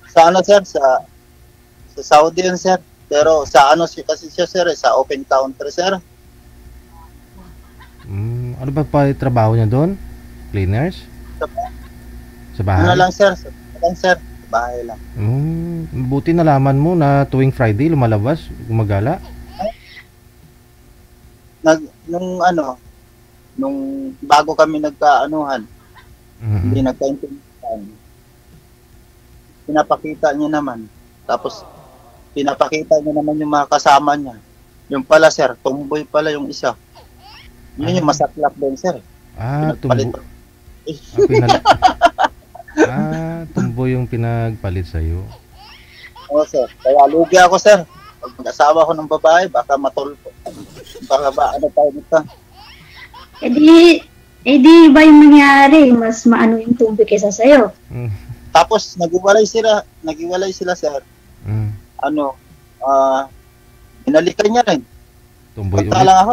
[SPEAKER 6] Sa sir? Sa Saudi yun, sir. Pero sa kasi siya, sir, sa open country, sir.
[SPEAKER 5] Ano ba pa trabaho niya doon? Cleaners? Sa bahay?
[SPEAKER 6] Ano lang, sir? Sa bahay lang.
[SPEAKER 5] Buti nalaman mo na tuwing Friday lumalabas, gumagala?
[SPEAKER 6] Nung bago kami nagkaanuhan, hindi nagkaintindihan. Pinapakita niya naman. Tapos, pinapakita niya naman yung mga kasama niya. Yung pala, sir, tomboy pala yung isa. Yun yung masaklap din, sir.
[SPEAKER 5] Tumboy. Tumboy yung pinagpalit sa'yo.
[SPEAKER 6] Oo, sir. Kaya lugi ako, sir. Pag mag-asawa ko ng babae, baka matulpo. Baka ba, ano tayo dito?
[SPEAKER 3] Eh di ba yung nangyari? Mas maano yung tumboy kaysa sa'yo.
[SPEAKER 6] Tapos, naghiwalay sila, sir. Binalikan niya rin.
[SPEAKER 5] Tumboy
[SPEAKER 6] Pagka lang ako,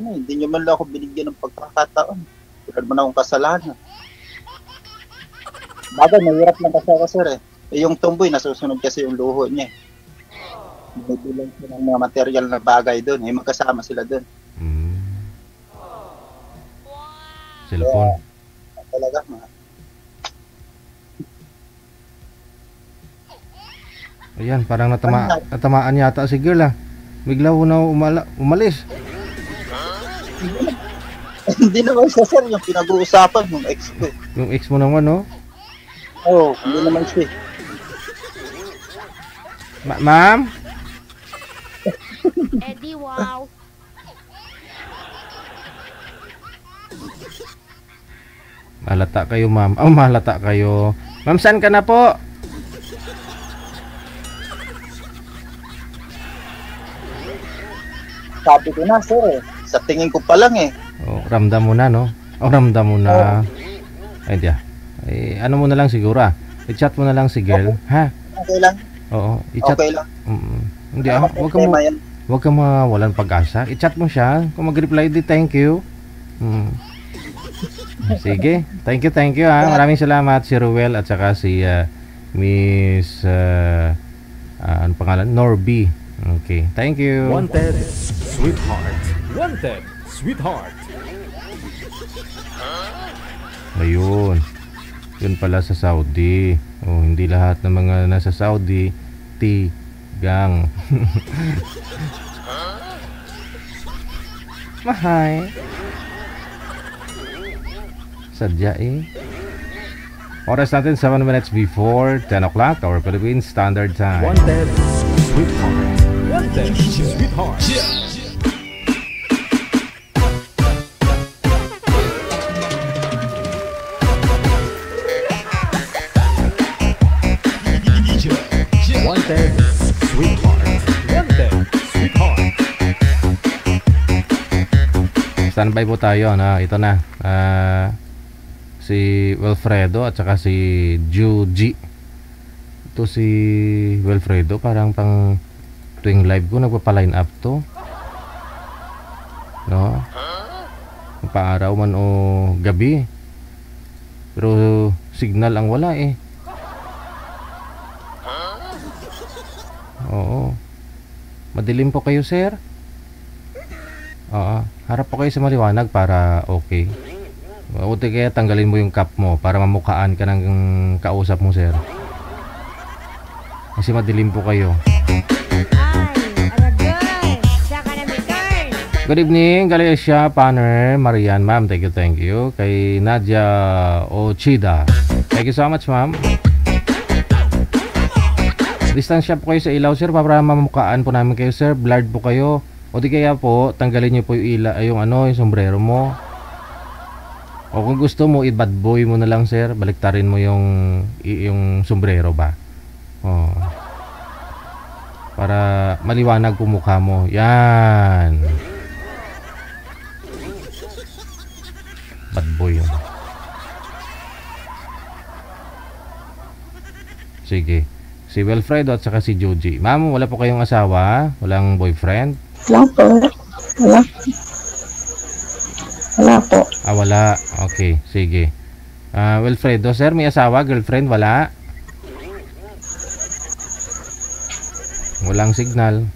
[SPEAKER 6] hindi niyo man lang ako binigyan ng pagkakataon. Wala naman akong kasalanan. Bagay, mahirap lang kasi ako, sir, eh. Yung tumboy, nasusunod kasi yung luho niya. Bibilang siya ng mga material na bagay doon. Magkasama sila doon.
[SPEAKER 5] Cellphone.
[SPEAKER 6] Talaga,
[SPEAKER 5] Ayan, parang natamaan yata si girl, Bigla ko na umalis.
[SPEAKER 6] Hindi naman siya, sir, yung pinag-uusapan yung ex ko.
[SPEAKER 5] Yung ex mo naman, no?
[SPEAKER 6] Oo, hindi naman siya.
[SPEAKER 5] Ma'am?
[SPEAKER 7] Eddie, wow.
[SPEAKER 5] Mahalata kayo, ma'am. Mahalata kayo. Ma'am, saan ka na po?
[SPEAKER 6] Sabi ko na, sir, sa tingin ko pa lang,
[SPEAKER 5] Ramdam mo na, no? Ramdam mo na. Ay, diya. Ano mo na lang siguro, I-chat mo na lang si girl, ha?
[SPEAKER 6] Okay lang.
[SPEAKER 5] Oo, i-chat.
[SPEAKER 6] Okay lang.
[SPEAKER 5] Hindi, wag ka mawalan pag-asa. I-chat mo siya. Kung mag-reply, thank you. Sige. Thank you, Maraming salamat, si Ruel at saka si Miss ano pangalan? Norby. Okay. Thank you.
[SPEAKER 9] Wanted, sweetheart. Wanted, sweetheart.
[SPEAKER 5] Ayun. Yun pala sa Saudi. Hindi lahat ng mga nasa Saudi tigang. Mahay. Sadya Oras natin 7 minutes before 10 o'clock our Philippines Standard Time.
[SPEAKER 9] Wanted, sweetheart. Wanted, sweetheart. Wanted, sweetheart. Wanted, sweetheart.
[SPEAKER 5] Standby po tayo, ito na. Si Wilfredo at saka si Juji. Ito si Wilfredo, parang pang tuwing live ko nagpapa-line up to. No? Pa-araw man o gabi. Pero signal ang wala Oo. Madilim po kayo, sir? Oo. Harap po kayo sa maliwanag para okay. Buti kaya tanggalin mo yung cap mo para mamukhaan ka ng kausap mo, sir. Kasi madilim po kayo. Good evening, Galicia, Panner, Marian, ma'am. Thank you. Kay Nadia Ochida. Thank you so much, ma'am. Distansya po kayo sa ilaw, sir, para mamukhaan po namin kayo, sir. Blurred po kayo. O di kaya po, tanggalin niyo po yung yung sombrero mo. O kung gusto mo, i-bad boy mo na lang, sir. Baliktarin mo yung sombrero ba. Para maliwanag po mukha mo. Yan. Bad boy yun. Sige. Si Wilfredo at saka si Joji. Ma'am, wala po kayong asawa? Walang boyfriend?
[SPEAKER 10] Wala po. Wala po.
[SPEAKER 5] Wala. Okay, sige. Wilfredo, sir, may asawa? Girlfriend? Wala? Walang signal.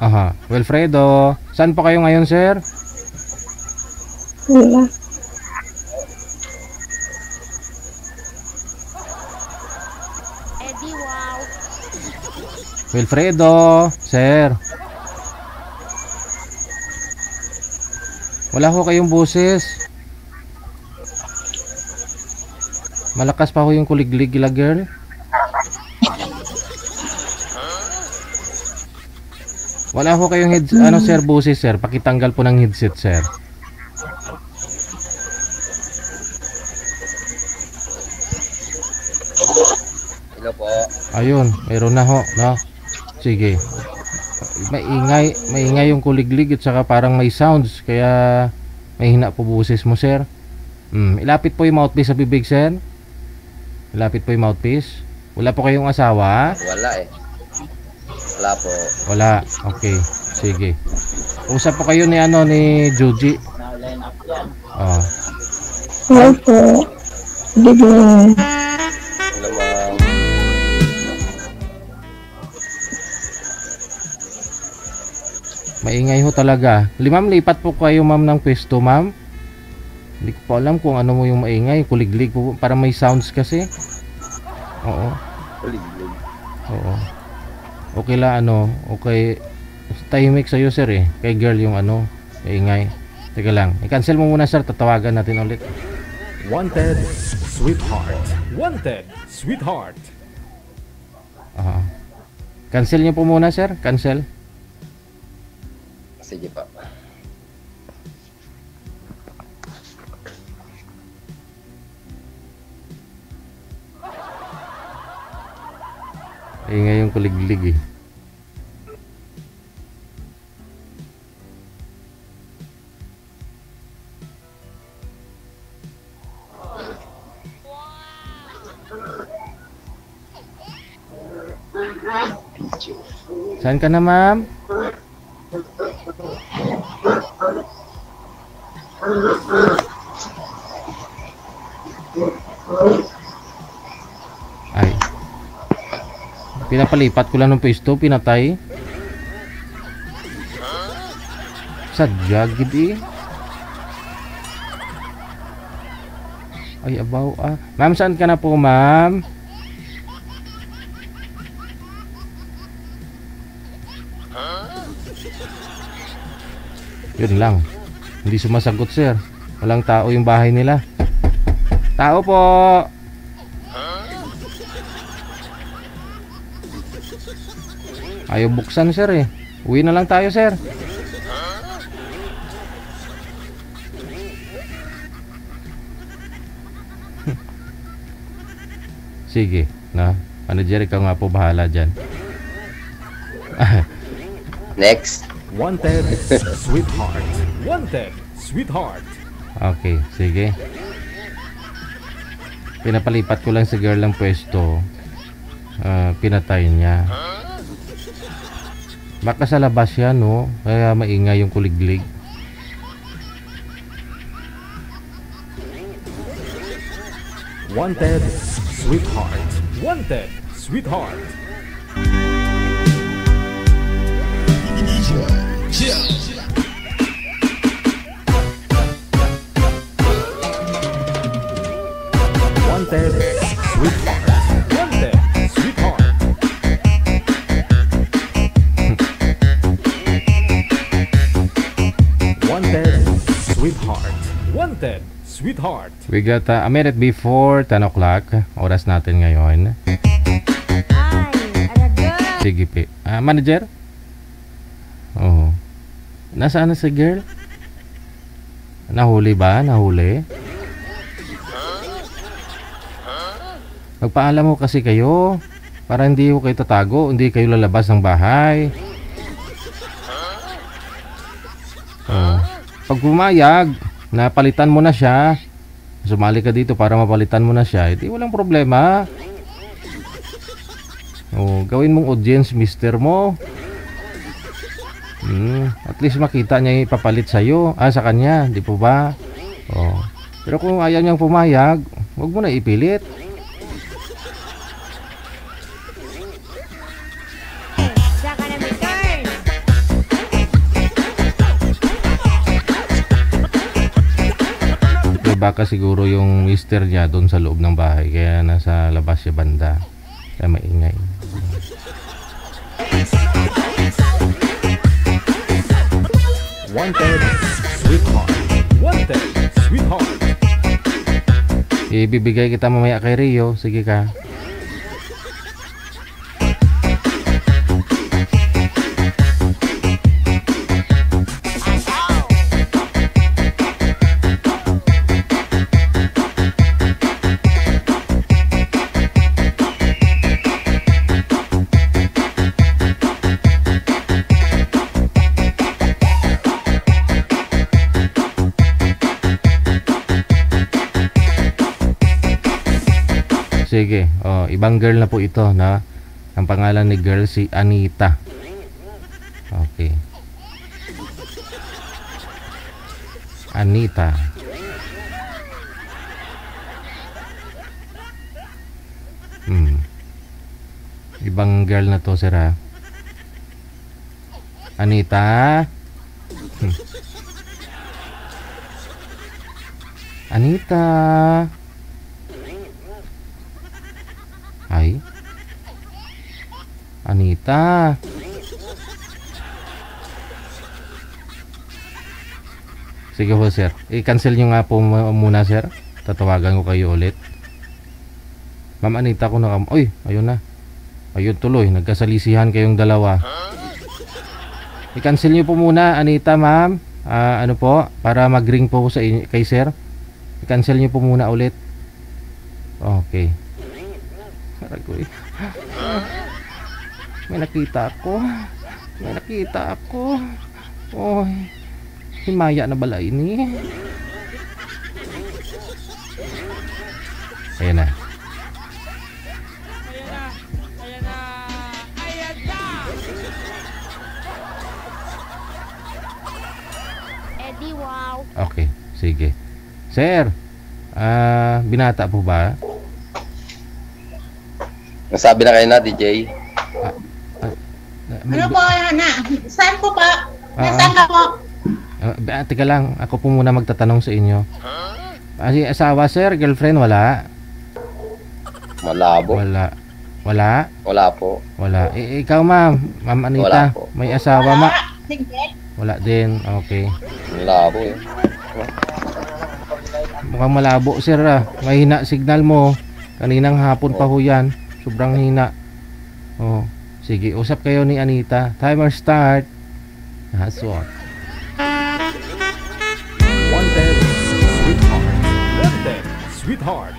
[SPEAKER 5] Aha. Wilfredo, saan po kayo ngayon, sir?
[SPEAKER 10] Wala.
[SPEAKER 5] Wilfredo, sir. Wala ho kayong boses. Malakas pa ho yung kuliglig nila, girl. Wala ho kayong ano sir, busis sir. Pakitanggal po ng headset sir.
[SPEAKER 11] Hello po.
[SPEAKER 5] Ayun, meron na ho, no? Sige. Maingay yung kuliglig at saka parang may sounds. Kaya may hina po busis mo sir. Ilapit po yung mouthpiece sa bibig sir. Ilapit po yung mouthpiece. Wala po kayong asawa?
[SPEAKER 11] Wala eh. Wala po.
[SPEAKER 5] Wala. Okay. Sige. Usap po kayo ni ano ni Juji. Oh.
[SPEAKER 10] Hello po. Good evening.
[SPEAKER 11] Hello ma'am.
[SPEAKER 5] Maingay ho talaga. Ma'am, lipat po kayo ma'am ng pwesto ma'am. Hindi ko pa alam kung ano mo yung maingay. Kuliglig po. Para may sounds kasi. Oo.
[SPEAKER 11] Kuliglig.
[SPEAKER 5] Oo. Okay lang ano. Okay. Tahimik sa'yo sir eh. Kay girl yung ano. Maingay. Teka lang. I-cancel mo muna sir. Tatawagan natin ulit.
[SPEAKER 9] Wanted, sweetheart. Wanted, sweetheart.
[SPEAKER 5] Cancel niyo po muna sir. Cancel.
[SPEAKER 11] Sige pa.
[SPEAKER 5] Ingay yung kuliglig eh. Saan ka na ma'am? Ay. Pinapalipat ko lang ng pwesto, pinatay. Sadya gid eh. Ay abaw ah. Ma'am, saan ka na po ma'am? Yun lang. Hindi sumasagot sir. Walang tao yung bahay nila. Tao po. Ayaw buksan sir eh. Uwi na lang tayo sir. Sige na. Manager, ikaw nga po bahala dyan.
[SPEAKER 11] Next.
[SPEAKER 9] Wanted, sweetheart. Wanted, sweetheart.
[SPEAKER 5] Okay, sige. Pinapalipat ko lang si girl ang pwesto. Pinatay niya. Baka sa labas yan, no? Kaya maingay yung kuliglig.
[SPEAKER 9] Wanted, sweetheart. Wanted, sweetheart. Wanted, sweetheart. Wanted, sweetheart. Wanted, sweetheart. Wanted, sweetheart.
[SPEAKER 5] We got a minute before 10 o'clock. Oras natin ngayon. Sige, manager? Oo. Nasaan na si girl? Nahuli ba? Nahuli? Magpaalam mo kasi kayo para hindi ko kayo tatago, hindi kayo lalabas ng bahay. Pag pumayag, napalitan mo na siya, sumali ka dito para mapalitan mo na siya, hindi walang problema. Gawin mong audience mister mo. At least makita niya yung ipapalit sa'yo, sa kanya, di po ba? Pero kung ayaw niyang pumayag, huwag mo na ipilit. Baka siguro yung mister niya doon sa loob ng bahay, kaya nasa labas siya banda, kaya maingay.
[SPEAKER 9] Wanted, sweetheart. Wanted, sweetheart.
[SPEAKER 5] Ibibigay kita mamaya kay Rio. Sige ka. Sige, ibang girl na po ito na ang pangalan ni girl si Anita. Okay. Anita. Ibang girl na to, sir, ha? Anita. Anita. Ay. Anita. Sige po, sir. I-cancel nyo nga po muna, sir. Tatawagan ko kayo ulit. Ma'am Anita ko na Uy, ayun na. Ayun tuloy. Nagkasalisihan kayong dalawa. I-cancel nyo po muna, Anita, ma'am. Ano po? Para mag-ring po sa kay sir. I-cancel nyo po muna ulit. Okay. Aragoy. May nakita ako. May nakita ako. Oy. Himaya na bala ini. Ayan na.
[SPEAKER 7] Eddie, wow.
[SPEAKER 5] Okay, sige. Sir, binata po ba?
[SPEAKER 11] Nasabi na kayo na, DJ.
[SPEAKER 8] Ano po, na? Saan po ba? Nasaan ka po?
[SPEAKER 5] Teka lang, ako po muna magtatanong sa inyo. Asawa, sir? Girlfriend? Wala?
[SPEAKER 11] Malabo.
[SPEAKER 5] Wala. Wala?
[SPEAKER 11] Wala po.
[SPEAKER 5] Wala. Ikaw, ma'am. Ma'am Anita.
[SPEAKER 11] Wala po.
[SPEAKER 5] May asawa, ma?
[SPEAKER 8] Sige.
[SPEAKER 5] Wala din. Okay.
[SPEAKER 11] Malabo eh.
[SPEAKER 5] Mukhang malabo, sir, mahina signal mo. Kaninang hapon pa ho yan. Sobrang hina. Oh, sige, usap kayo ni Anita. Timer start. That's what.
[SPEAKER 9] Wanted, sweetheart. Wanted, sweetheart.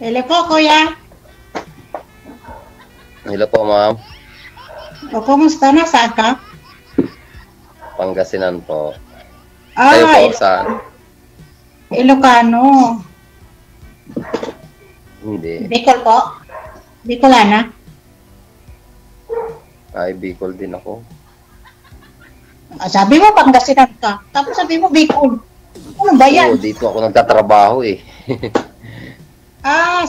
[SPEAKER 8] Hello po, kuya.
[SPEAKER 11] Hello po, ma'am.
[SPEAKER 8] O, kumusta na? Saan ka?
[SPEAKER 11] Pangasinan po. Kayo po, saan?
[SPEAKER 8] Ilocano.
[SPEAKER 11] Hindi.
[SPEAKER 8] Bicol po? Bicolana?
[SPEAKER 11] Ay, Bicol din ako.
[SPEAKER 8] Sabi mo, Pangasinan ka. Tapos sabi mo, Bicol. Ano ba yan?
[SPEAKER 11] Oo, dito ako nagtatrabaho eh.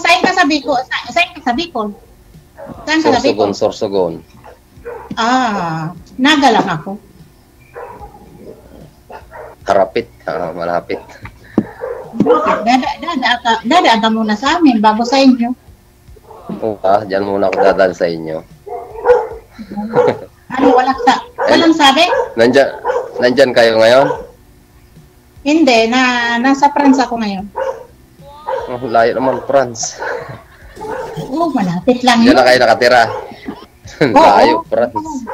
[SPEAKER 8] Saan ka sa Bicol? Saan ka sa Bicol? Saan ka sa Bicol?
[SPEAKER 11] Sorsogon.
[SPEAKER 8] Naga lang ako.
[SPEAKER 11] Harapit. Malapit.
[SPEAKER 8] Dadaan ka muna sa amin bago sa inyo.
[SPEAKER 11] Oo, dyan muna ako dadaan sa inyo.
[SPEAKER 8] Ano, walang sabi?
[SPEAKER 11] Nandyan kayo ngayon?
[SPEAKER 8] Hindi, nasa France ako ngayon.
[SPEAKER 11] Oh, layo naman, France.
[SPEAKER 8] Oo, malapit lang
[SPEAKER 11] Diyan
[SPEAKER 8] yun.
[SPEAKER 11] na kayo nakatira. Layo, France.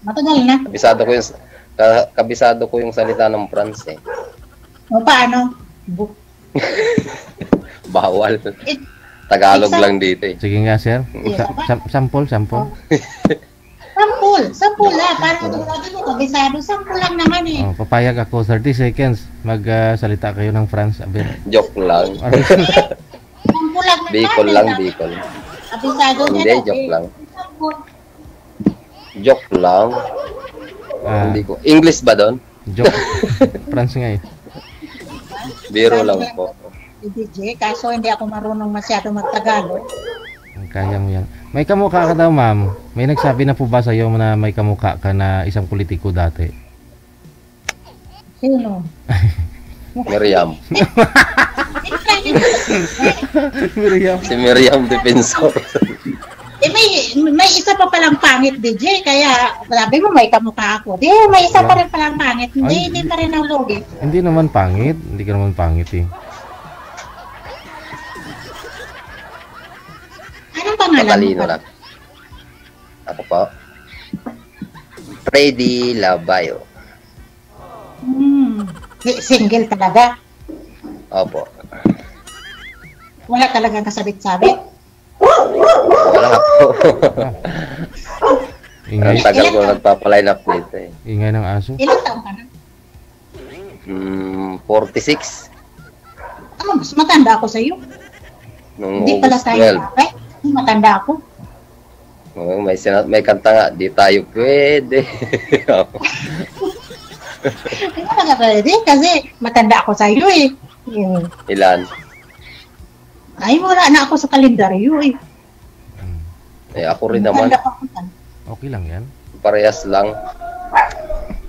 [SPEAKER 8] Matagal na.
[SPEAKER 11] Kabisado ko yung salita ng France eh.
[SPEAKER 8] O, paano?
[SPEAKER 11] Bawal. Tagalog lang dito eh.
[SPEAKER 5] Sige nga, sir. Sample.
[SPEAKER 8] Sampul lang. Parang sabi mo, kabisado. Sampul lang naman eh.
[SPEAKER 5] Oh, papayag ako 30 seconds. Magsalita kayo ng France.
[SPEAKER 11] Joke lang.
[SPEAKER 8] Sampul lang naman.
[SPEAKER 11] Bicol lang, Bicol.
[SPEAKER 8] Kabisado niya.
[SPEAKER 11] Hindi, joke lang. Joke lang. Hindi ko. English ba doon?
[SPEAKER 5] Joke. France nga eh.
[SPEAKER 11] Biro lang po.
[SPEAKER 8] DJ, kaso hindi ako marunong masyado magtagalog.
[SPEAKER 5] Kaya mo yan. May kamukha ka daw, ma'am. May nagsabi na po ba sa'yo na may kamukha ka na isang politiko dati?
[SPEAKER 8] Sino?
[SPEAKER 11] Miriam.
[SPEAKER 5] Miriam.
[SPEAKER 11] Si Miriam Defensor.
[SPEAKER 8] May isa pa palang pangit, DJ. Kaya, sabi mo, may kamukha ako. Di, may isa pa rin palang pangit. Hindi pa rin ang lugi.
[SPEAKER 5] Hindi naman pangit. Hindi ka naman pangit eh.
[SPEAKER 8] Anong pangalan
[SPEAKER 11] Matalino
[SPEAKER 8] mo?
[SPEAKER 11] lang. Ako po. Freddy Labayo.
[SPEAKER 8] Single talaga?
[SPEAKER 11] Opo.
[SPEAKER 8] Wala talagang kasabit-sabit?
[SPEAKER 11] Wala po.
[SPEAKER 5] Ingay.
[SPEAKER 11] Ang tagal ko nagpapaline up dito eh.
[SPEAKER 5] Ingay ng aso.
[SPEAKER 8] Ilang taon ka na?
[SPEAKER 11] 46.
[SPEAKER 8] Mas matanda ako sa iyo.
[SPEAKER 11] Nung
[SPEAKER 8] Hindi pala
[SPEAKER 11] August
[SPEAKER 8] tayo kapit. Matanda ako.
[SPEAKER 11] 12. May kanta nga, di tayo pwede.
[SPEAKER 8] Hindi ka pwede kasi matanda ako sa iyo eh.
[SPEAKER 11] Ilan?
[SPEAKER 8] Ay, wala na ako sa kalendaryo eh.
[SPEAKER 11] Eh, ako rin naman.
[SPEAKER 5] Okay lang yan.
[SPEAKER 11] Parehas lang.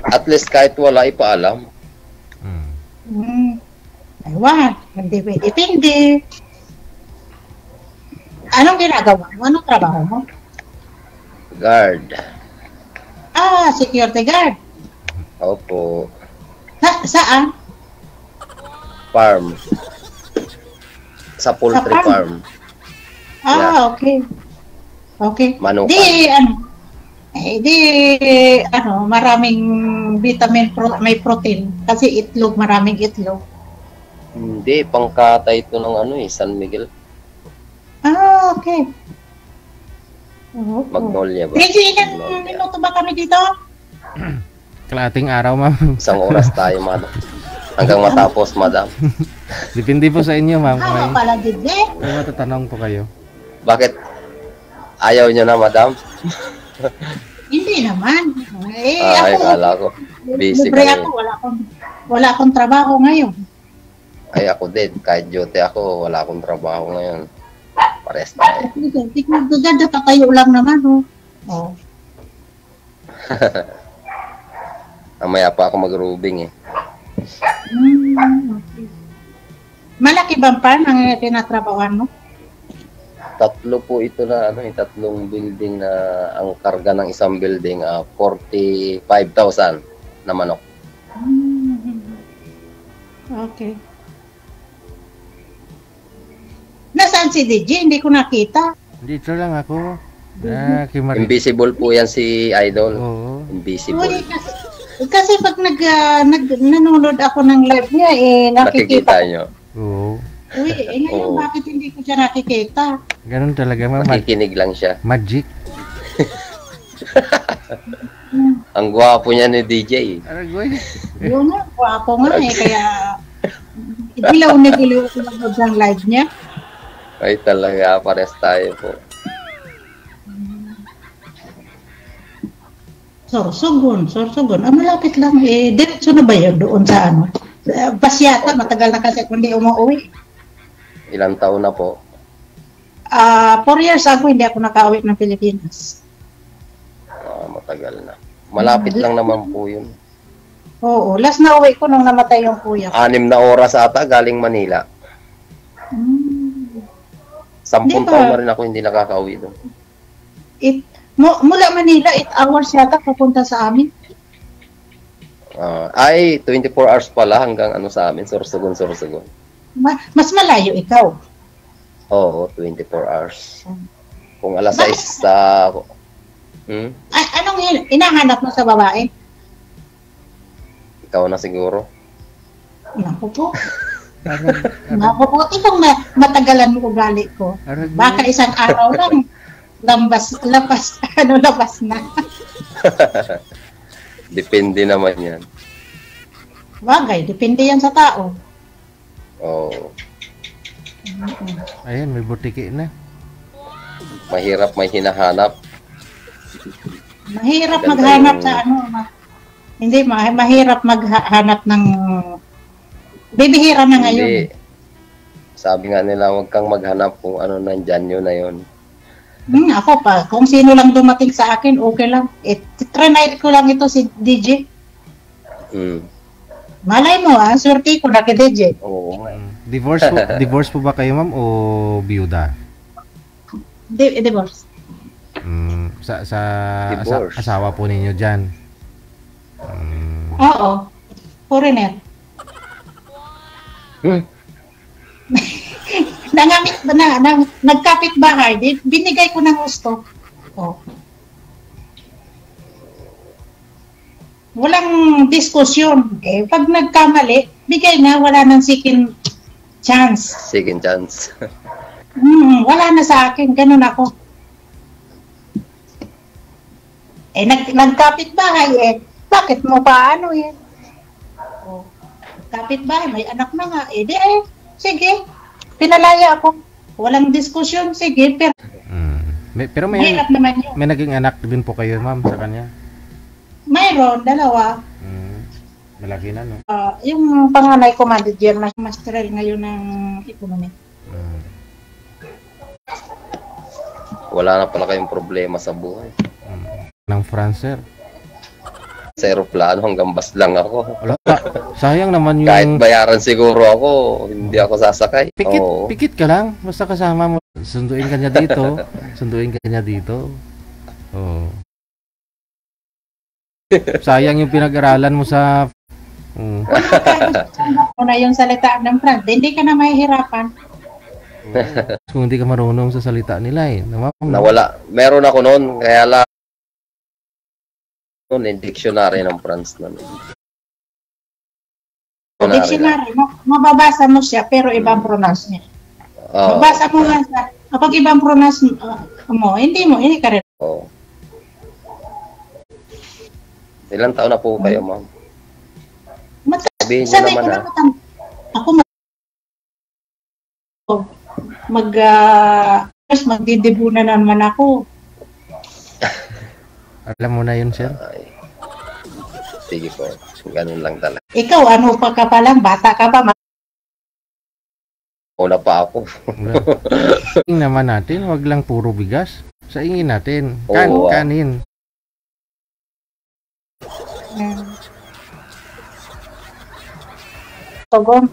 [SPEAKER 11] At least kahit wala, ipaalam.
[SPEAKER 8] Aywan, hindi pwede. Depende. Anong ginagawa mo? Anong trabaho mo?
[SPEAKER 11] Guard.
[SPEAKER 8] Security guard.
[SPEAKER 11] Opo.
[SPEAKER 8] Saan?
[SPEAKER 11] Farm. Sa poultry
[SPEAKER 8] Sa farm?
[SPEAKER 11] farm.
[SPEAKER 8] Okay. Okay.
[SPEAKER 11] Manukan.
[SPEAKER 8] Maraming vitamin, may protein. Kasi itlog, maraming itlog.
[SPEAKER 11] Hindi, pangkatay ito ng San Miguel.
[SPEAKER 8] Okay.
[SPEAKER 11] Magnolia ba?
[SPEAKER 8] Medyo ilang minuto ba kami dito?
[SPEAKER 5] Kalating araw, ma'am.
[SPEAKER 11] Isang oras tayo, madam. Hanggang matapos, madam.
[SPEAKER 5] Depende po sa inyo, ma'am.
[SPEAKER 8] Pala, DJ.
[SPEAKER 5] May matatanong po kayo.
[SPEAKER 11] Bakit? Ayaw nyo na, madam?
[SPEAKER 8] Hindi naman.
[SPEAKER 11] Ay, kala ko. Busy
[SPEAKER 8] libre
[SPEAKER 11] kayo.
[SPEAKER 8] ako. Wala akong trabaho ngayon.
[SPEAKER 11] Ay, ako din. Kahit duty ako, wala akong trabaho ngayon. Pares tayo.
[SPEAKER 8] Ganda tatayo lang naman, oh.
[SPEAKER 11] Mamaya pa ako mag-rubing eh.
[SPEAKER 8] Okay. Malaki bang pan ang tinatrabawan mo?
[SPEAKER 11] 3 po ito na, 3 building na ang karga ng isang building, 45,000 na manok.
[SPEAKER 8] Okay. Nasaan si DJ? Hindi ko nakita.
[SPEAKER 5] Dito lang ako.
[SPEAKER 11] Invisible po yan si Idol.
[SPEAKER 5] Oo.
[SPEAKER 11] Invisible.
[SPEAKER 8] Uy, kasi pag nanonood ako ng live niya, nakikita
[SPEAKER 11] nyo.
[SPEAKER 5] Oo.
[SPEAKER 8] Uy, ngayon bakit hindi ko siya nakikita?
[SPEAKER 5] Ganun talaga, ma'am.
[SPEAKER 11] Nakikinig lang siya.
[SPEAKER 5] Magic.
[SPEAKER 11] Ang gwapo niya ni DJ.
[SPEAKER 5] Aragoy.
[SPEAKER 8] Yun nga, gwapo nga kaya dilaw na dilaw ko ng live niya.
[SPEAKER 11] Ay talaga, pares tayo po.
[SPEAKER 8] Sorsogon. Malapit lang. Diretso na ba yun doon sa Basyata, matagal na kasi kundi umuwi.
[SPEAKER 11] Ilang taon na po?
[SPEAKER 8] 4 years ago, hindi ako nakauwi ng Pilipinas.
[SPEAKER 11] Matagal na. Malapit lang naman po yun.
[SPEAKER 8] Oo, last na uwi ko nung namatay yung kuya ko.
[SPEAKER 11] 6 na oras ata galing Manila. 10 taon na rin ako hindi nakakauwi doon.
[SPEAKER 8] Mula Manila, 8 hours yata papunta sa amin.
[SPEAKER 11] Ay, 24 hours pala hanggang sa amin, Sorsogon.
[SPEAKER 8] Mas malayo ikaw.
[SPEAKER 11] Oo, 24 hours. Kung alas 6 sa...
[SPEAKER 8] Anong hinahanap mo sa babae?
[SPEAKER 11] Ikaw na siguro.
[SPEAKER 8] Naku po. Ikaw matagalan mo ugali ko. Baka isang araw lang. Labas na.
[SPEAKER 11] Depende naman yan.
[SPEAKER 8] Bagay, depende yan sa tao.
[SPEAKER 11] Oo.
[SPEAKER 5] Ayan, may butiki na.
[SPEAKER 11] Mahirap may hinahanap.
[SPEAKER 8] Mahirap maghanap sa hindi, mahirap maghanap ng bibihira na ngayon.
[SPEAKER 11] Hindi. Sabi nga nila, huwag kang maghanap kung ano nandyan yun na yun.
[SPEAKER 8] Ako pa, kung sino lang dumating sa akin, okay lang. Trinite ko lang ito si DJ. Malay mo, swerte ko na kay DJ.
[SPEAKER 11] Oo.
[SPEAKER 5] Divorce po ba kayo, ma'am, o biyuda?
[SPEAKER 8] Divorce.
[SPEAKER 11] Divorce.
[SPEAKER 5] Asawa po ninyo dyan.
[SPEAKER 8] Oo. Foreigner. Nagkapit bahay, binigay ko ng gusto. Oh. Walang diskusyon. Eh, pag nagkamali, bigay na, wala nang second chance.
[SPEAKER 11] Second chance.
[SPEAKER 8] Wala na sa akin, ganun ako. Eh, nagkapit bahay eh. Bakit mo pa ano eh? Oh, kapit bahay, may anak na nga. Eh, sige. Pinalaya ako. Walang diskusyon, sige.
[SPEAKER 5] Pero may naging anak din po kayo, ma'am, sa kanya?
[SPEAKER 8] Mayroon, dalawa.
[SPEAKER 5] Malaki na, no?
[SPEAKER 8] Yung panganay ko, manager, master ngayon ng economy.
[SPEAKER 11] Wala na pala kayong problema sa buhay.
[SPEAKER 5] Ng Francer?
[SPEAKER 11] Sa aeroplano, hanggang bus lang ako.
[SPEAKER 5] Wala. Sayang naman yung...
[SPEAKER 11] Kahit bayaran siguro ako, hindi ako sasakay.
[SPEAKER 5] Pikit ka lang, basta kasama mo. Sunduin ka niya dito. Oo. Sayang yung pinag-aralan mo sa...
[SPEAKER 8] Una yung salita ng France, hindi ka na mahihirapan.
[SPEAKER 5] Kung hindi ka marunong sa salita nila eh.
[SPEAKER 11] Nawala. Meron ako noon, kaya lang noon, dictionary ng France na.
[SPEAKER 8] Dictionary, mababasa mo siya pero ibang pronounce niya. Mabasa mo nga sa, kapag ibang pronounce mo, hindi ka rin.
[SPEAKER 11] Ilang taon na po kayo, ma'am? Sabihin niyo
[SPEAKER 8] Sabi
[SPEAKER 11] naman
[SPEAKER 8] ko
[SPEAKER 11] ha.
[SPEAKER 8] Ako magdidebunan naman ako.
[SPEAKER 5] Alam mo na yun, sir?
[SPEAKER 11] Sige po. Ganun lang talaga.
[SPEAKER 8] Ikaw, ano pa ka pa lang? Bata ka pa?
[SPEAKER 11] Una pa ako.
[SPEAKER 5] Ingin naman natin, wag lang puro bigas. Sa ingin natin, kanin.
[SPEAKER 8] Togong.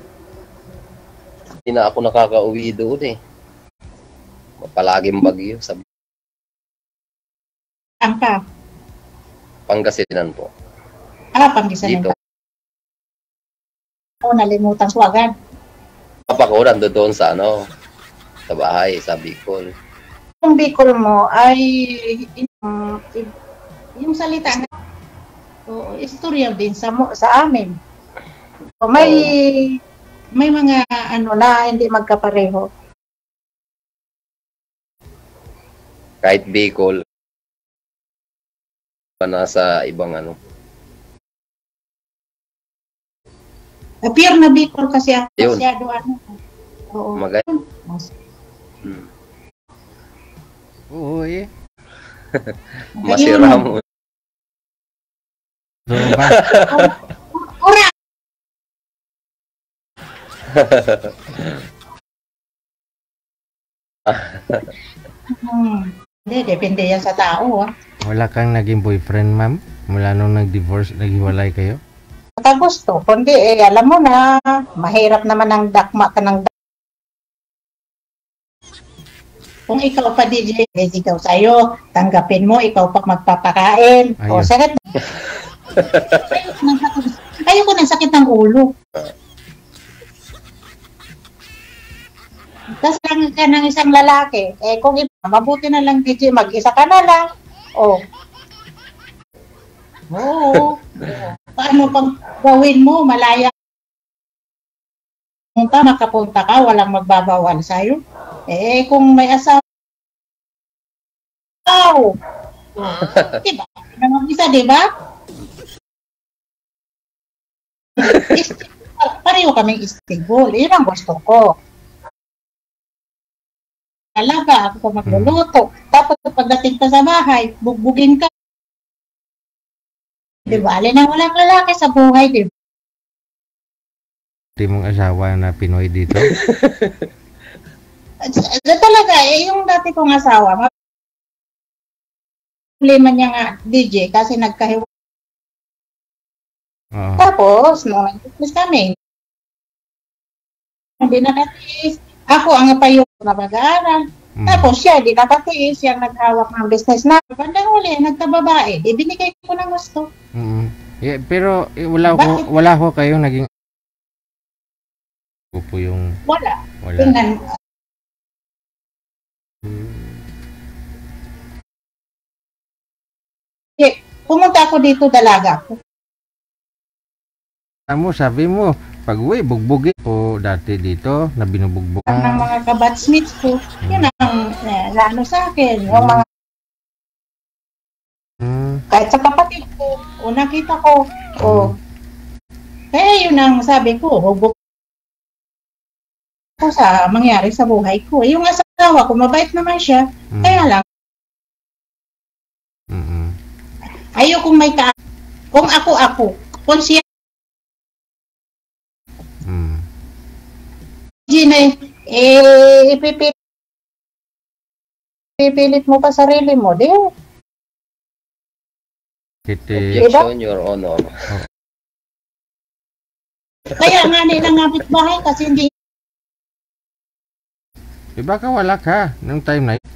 [SPEAKER 11] Hindi na ako nakaka-uwi doon eh. Palaging bagyo.
[SPEAKER 8] Saan ka?
[SPEAKER 11] Pangasinan po.
[SPEAKER 8] Pangasinan
[SPEAKER 11] dito.
[SPEAKER 8] Nalimutan ko agad.
[SPEAKER 11] Papa ko nandun doon sa sa bahay, sa Bicol.
[SPEAKER 8] Yung Bicol mo ay yung salita na istorya din sa amin. May mga na hindi magkapareho.
[SPEAKER 11] Kahit Bicol, nasa ibang
[SPEAKER 8] Pure na Bicol kasi
[SPEAKER 11] yun.
[SPEAKER 8] Masyado Oo.
[SPEAKER 11] Magaling.
[SPEAKER 5] Oo eh.
[SPEAKER 11] Masira mo.
[SPEAKER 8] Ura! Hindi, depende yan sa tao.
[SPEAKER 5] Wala kang naging boyfriend, ma'am? Mula nung nag-divorce, naghiwalay kayo?
[SPEAKER 8] Gusto, kundi alam mo na, mahirap naman ang dakma ka ng Kung ikaw pa DJ, ikaw sa'yo, tanggapin mo, ikaw pa magpapakain. O, sakit. Ayoko ng sakit ng ulo. Tapos lang ka ng isang lalaki, kung mabuti na lang DJ, mag-isa ka na lang. Oo. Paano pang gawin mo, malaya? Makapunta ka, walang magbabawal sa'yo. Kung may asawa, diba? Isa, diba? Pareho kaming stable. Yun ang gusto ko. Talaga, ako magluluto. Tapos pagdating ka sa bahay, bugbugin ka. Diba? Alin ang walang lalaki sa buhay, diba?
[SPEAKER 5] Hindi mong asawa na Pinoy dito?
[SPEAKER 8] Talaga, yung dati kong asawa, problema niya nga, DJ, kasi nagkahiwa. Tapos, nung nag-isip kami, hindi na natin, ako ang payo na mag-aaral. Tapos siya, di nakatiis, siyang naghawak ng business na. Bandang uli, nagkababae, di binigay ko ng gusto.
[SPEAKER 5] Pero wala ko kayong naging po yung
[SPEAKER 8] Wala.
[SPEAKER 5] wala.
[SPEAKER 8] Tingnan, pumunta ako dito, dalaga ako.
[SPEAKER 5] Sabi mo, pag uwi, bugbugin po dati dito na binubugbog.
[SPEAKER 8] Ng mga kabatsmates ko, yun ang ano sa akin, yung mga kahit sa kapatid ko, o nakita ko, kaya yun ang sabi ko, hubog ko sa mangyari sa buhay ko. Yung asawa ko, mabait naman siya, kaya lang, ayokong may kung ako, kung siya, Gina, ipipilit mo pa sarili mo, di?
[SPEAKER 11] Objection, Your Honor.
[SPEAKER 8] Kaya nga nilang ngabit bahay kasi hindi.
[SPEAKER 5] Baka wala ka nung time na yun.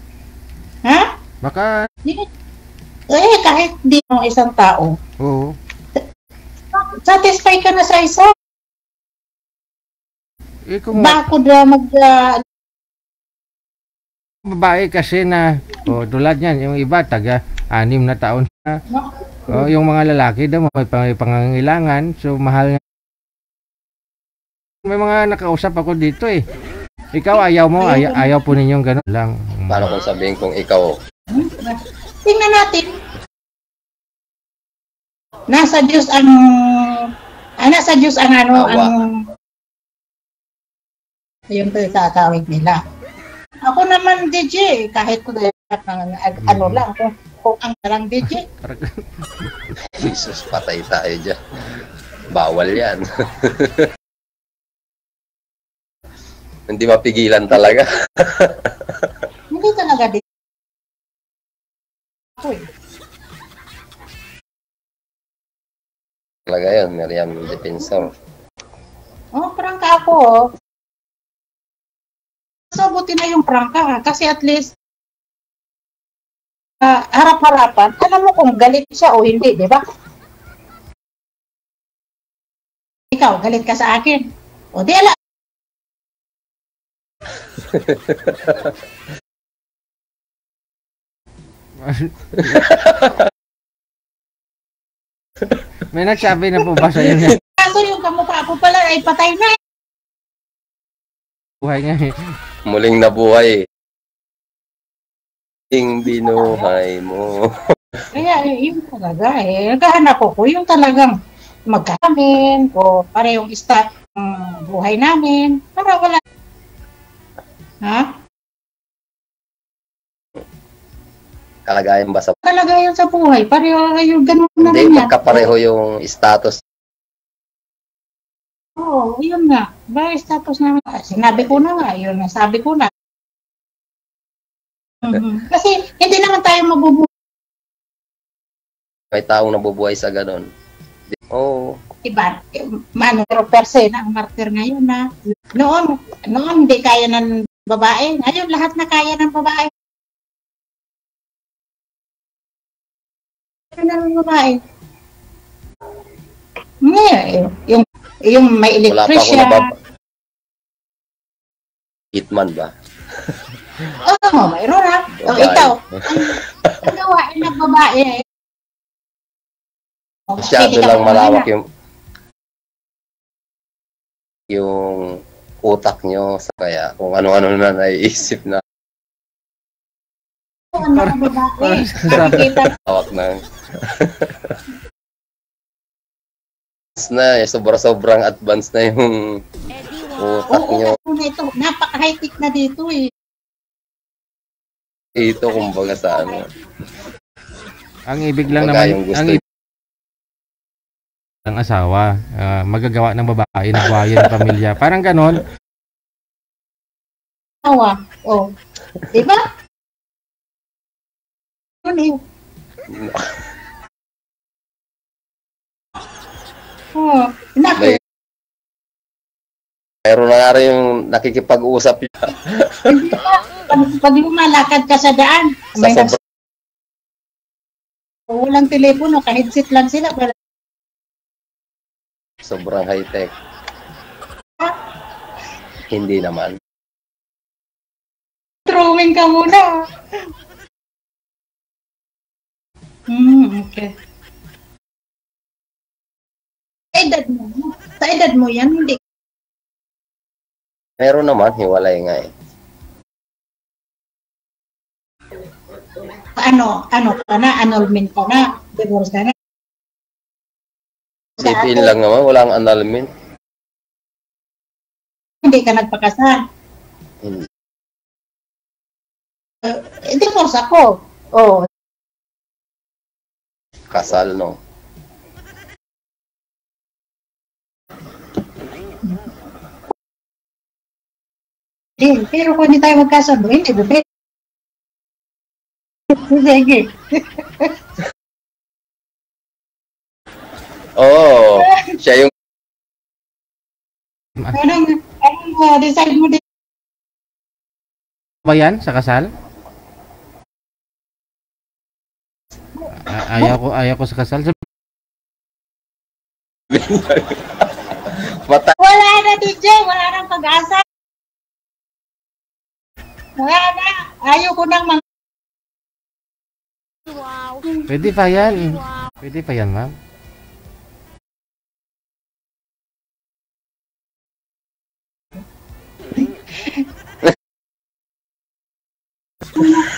[SPEAKER 8] Ha?
[SPEAKER 5] Baka...
[SPEAKER 8] kahit di mo isang tao.
[SPEAKER 5] Oo.
[SPEAKER 8] Satisfy ka na sa isa. Bakod na
[SPEAKER 5] babae kasi na tulad niyan, yung iba taga 6 na taon na. Yung mga lalaki daw may pangangailangan, so mahal. May mga nakausap ako dito eh. Ikaw ayaw mo, ayaw po ninyong gano'n lang.
[SPEAKER 11] Paano kung sabihin kung ikaw?
[SPEAKER 8] Tingnan natin. Nasa Diyos ang ayun po yung tatawid nila. Ako naman, DJ, kahit ko ano lang, kung ang tarang DJ.
[SPEAKER 11] Jesus, patay tayo dyan. Bawal yan. Hindi mapigilan talaga.
[SPEAKER 8] Hindi talaga DJ.
[SPEAKER 11] Talaga yun, Miriam Defensor.
[SPEAKER 8] Prangka ako. So, buti na yung prangka kasi at least harap-harapan, alam mo kung galit siya o hindi, di ba? Ikaw, galit ka sa akin. O di ala.
[SPEAKER 5] May nagsabi na po ba sa inyo?
[SPEAKER 8] Kaso yung kamukha ko pala ay patay na.
[SPEAKER 5] Buhay nga eh.
[SPEAKER 11] Muling nabuhay. Yung binuhay mo.
[SPEAKER 8] Kaya yun talaga eh. Naghahanap ko yung talagang magkakamin o parehong start ng buhay namin. Para wala. Ha?
[SPEAKER 11] Kalagayan ba sa...
[SPEAKER 8] Kalagayan sa buhay. Pareho yung ganun na rin yan.
[SPEAKER 11] Hindi, magkapareho yung status.
[SPEAKER 8] Oo, yun nga. Ba, status naman. Sinabi ko na nga. Yun, nasabi ko na. Kasi hindi naman tayo mabubuhay.
[SPEAKER 11] May taong nabubuhay sa ganon. Oo.
[SPEAKER 8] Iba, pero per se na ang martir ngayon na. Noon hindi kaya ng babae. Ngayon lahat na kaya ng babae. Kaya ng babae. Yung may electrician.
[SPEAKER 11] Wala pa ako Hitman ba?
[SPEAKER 8] Oo, mayroon ha. O ikaw, ang gawain ng babae.
[SPEAKER 11] Masyado lang malawak yung utak nyo sa kaya kung ano-ano na naiisip na.
[SPEAKER 8] Ano ang babae?
[SPEAKER 11] Hawak ng sobrang advance na yung utak nyo.
[SPEAKER 8] Ito, napaka-high-tech na dito eh.
[SPEAKER 11] Ito kumbaga sa ano.
[SPEAKER 5] Ang ibig lang naman, ang asawa, magagawa ng babae na buhayin ng pamilya. Parang ganon.
[SPEAKER 8] Awa, diba? Ano naku.
[SPEAKER 11] Pero na nga rin yung nakikipag-usap yun.
[SPEAKER 8] Hindi ba? Pag lumalakad ka sa daan,
[SPEAKER 11] Sa
[SPEAKER 8] may
[SPEAKER 11] sobrang
[SPEAKER 8] walang telepono, ka-headset lang sila. Para
[SPEAKER 11] sobrang high-tech. Hindi naman.
[SPEAKER 8] drawing ka muna. Okay. Sa edad mo yan, hindi.
[SPEAKER 11] Meron naman, hiwalay nga eh.
[SPEAKER 8] Ano ka na, annulment ka na, divorce ka na.
[SPEAKER 11] Live-in lang naman, walang annulment.
[SPEAKER 8] Hindi ka nagpakasal.
[SPEAKER 11] Hindi.
[SPEAKER 8] Divorce ako. Oh.
[SPEAKER 11] Kasal, no?
[SPEAKER 8] Pero kung hindi tayo magkasundo, hindi ba? Sige.
[SPEAKER 11] Oo, siya yung
[SPEAKER 8] Anong decide mo din?
[SPEAKER 5] Ba yan sa kasal? Ayaw ko sa kasal.
[SPEAKER 8] Wala na, DJ. Wala nang pag-asa. Wala na. Ayaw ko nang
[SPEAKER 7] Wow.
[SPEAKER 5] Pwede pa yan. Pwede pa yan, ma'am.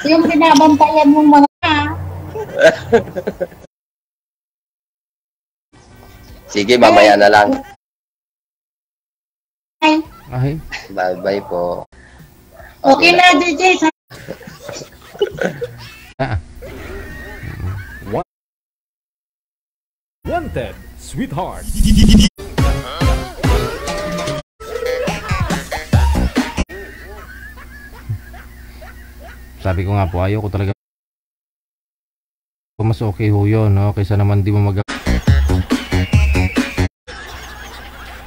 [SPEAKER 8] yung binabantayan mong mga
[SPEAKER 11] Sige, mamaya na lang.
[SPEAKER 5] Ay.
[SPEAKER 11] Bye-bye po.
[SPEAKER 8] Okay na, DJ.
[SPEAKER 9] Wanted, sweetheart.
[SPEAKER 5] Sabi ko nga po, ayaw ko talaga. Mas okay ho yun, no? Kaysa naman di mo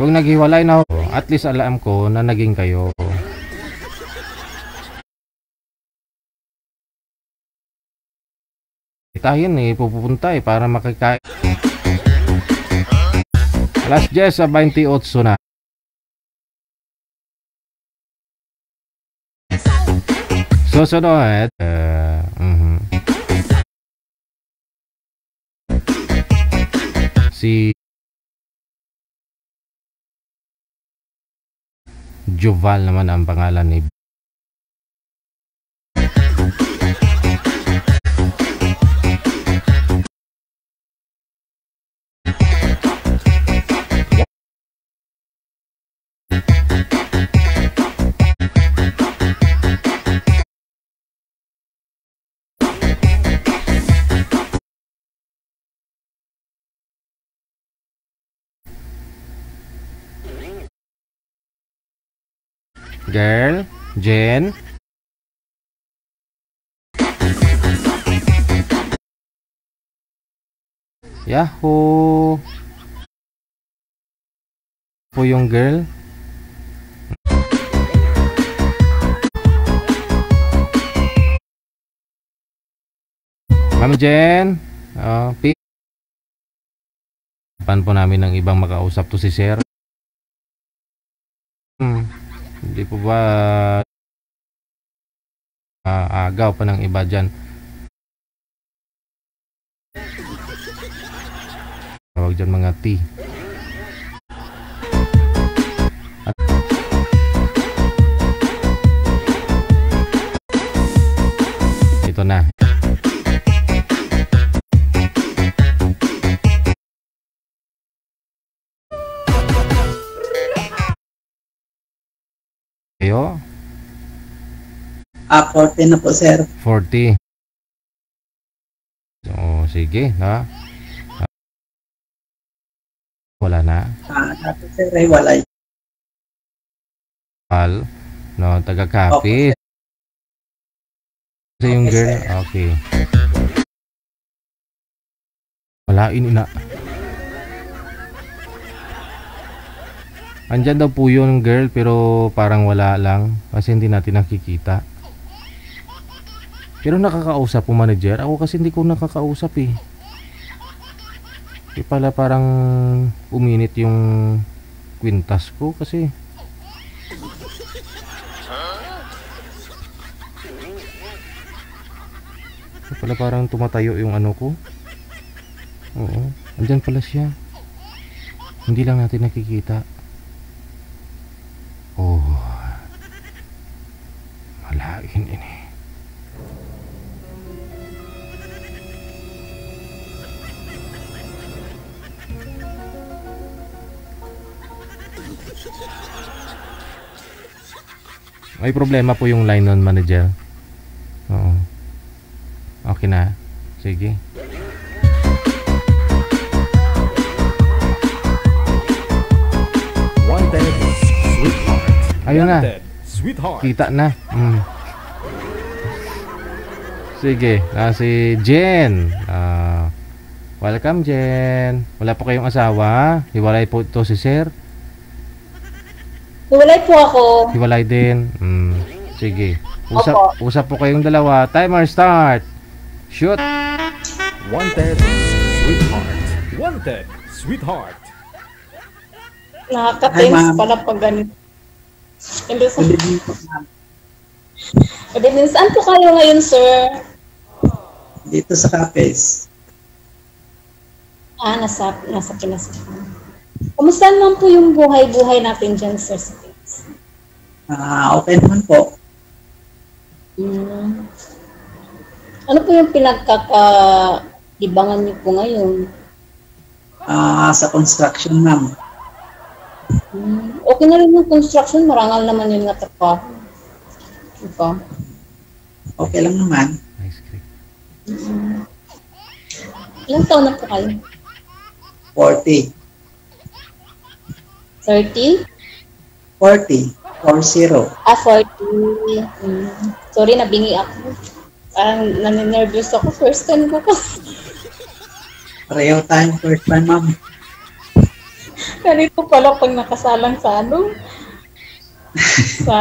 [SPEAKER 5] Kung naghiwalay na ako, at least alam ko na naging kayo. Tayo pupunta para makikain. Alas 10:28 na. Susunod. Si Joval naman ang pangalan ni Girl, Jen. Yahoo! Po yung girl. Ma'am Jen. Pan po namin ng ibang makausap to si Sir. Hindi po ba agaw pa ng iba dyan? Tawag dyan mga T. Ito na. Kayo?
[SPEAKER 12] 40 na po, sir.
[SPEAKER 5] 40. So, sige, ha? Wala na.
[SPEAKER 12] Dati, sir, ay wala.
[SPEAKER 5] No, taga-copy. Kasi yung girl, okay. Wala, ina. Andyan daw po yung girl pero parang wala lang kasi hindi natin nakikita. Pero nakakausap po manager. Ako kasi hindi ko nakakausap eh. Di pala parang uminit yung kwintas ko kasi di pala parang tumatayo yung ano ko. Oo, andyan pala siya. Hindi lang natin nakikita. Oh, malain ini. May problema po yung line nun, manager. Oo. Okay na. Sige.
[SPEAKER 9] Wanted, sweetheart.
[SPEAKER 5] Ayun na.
[SPEAKER 9] Wanted, sweetheart.
[SPEAKER 5] Kita na. Sige. Si Jen. Welcome, Jen. Wala po kayong asawa? Hiwalay po ito si Sir?
[SPEAKER 13] Hiwalay po ako.
[SPEAKER 5] Hiwalay din. Sige. Usap po kayong dalawa. Timer start. Shoot.
[SPEAKER 9] Wanted, sweetheart. Wanted, sweetheart.
[SPEAKER 13] Nakaka-tense pala pag ganito. Good evening. Saan po kayo ngayon, sir?
[SPEAKER 12] Dito sa Capes.
[SPEAKER 13] Nasa Pinas. Kumusta naman po yung buhay-buhay natin dyan, sir?
[SPEAKER 12] Okay naman po.
[SPEAKER 13] Ano po yung pinagkakalibangan niyo po ngayon?
[SPEAKER 12] Sa construction, ma'am.
[SPEAKER 13] Okay na rin yung construction, marangal naman yung natrapaho. Diba?
[SPEAKER 12] Okay lang naman.
[SPEAKER 13] Ilang taon na po kayo?
[SPEAKER 12] 40.
[SPEAKER 13] 30?
[SPEAKER 12] 40. 40.
[SPEAKER 13] 40. Sorry, nabingi ako. Parang naninervous ako. First time ko po.
[SPEAKER 12] Pareho tayong first time, ma'am.
[SPEAKER 13] Ganito pala pag nakasalang sa ano? sa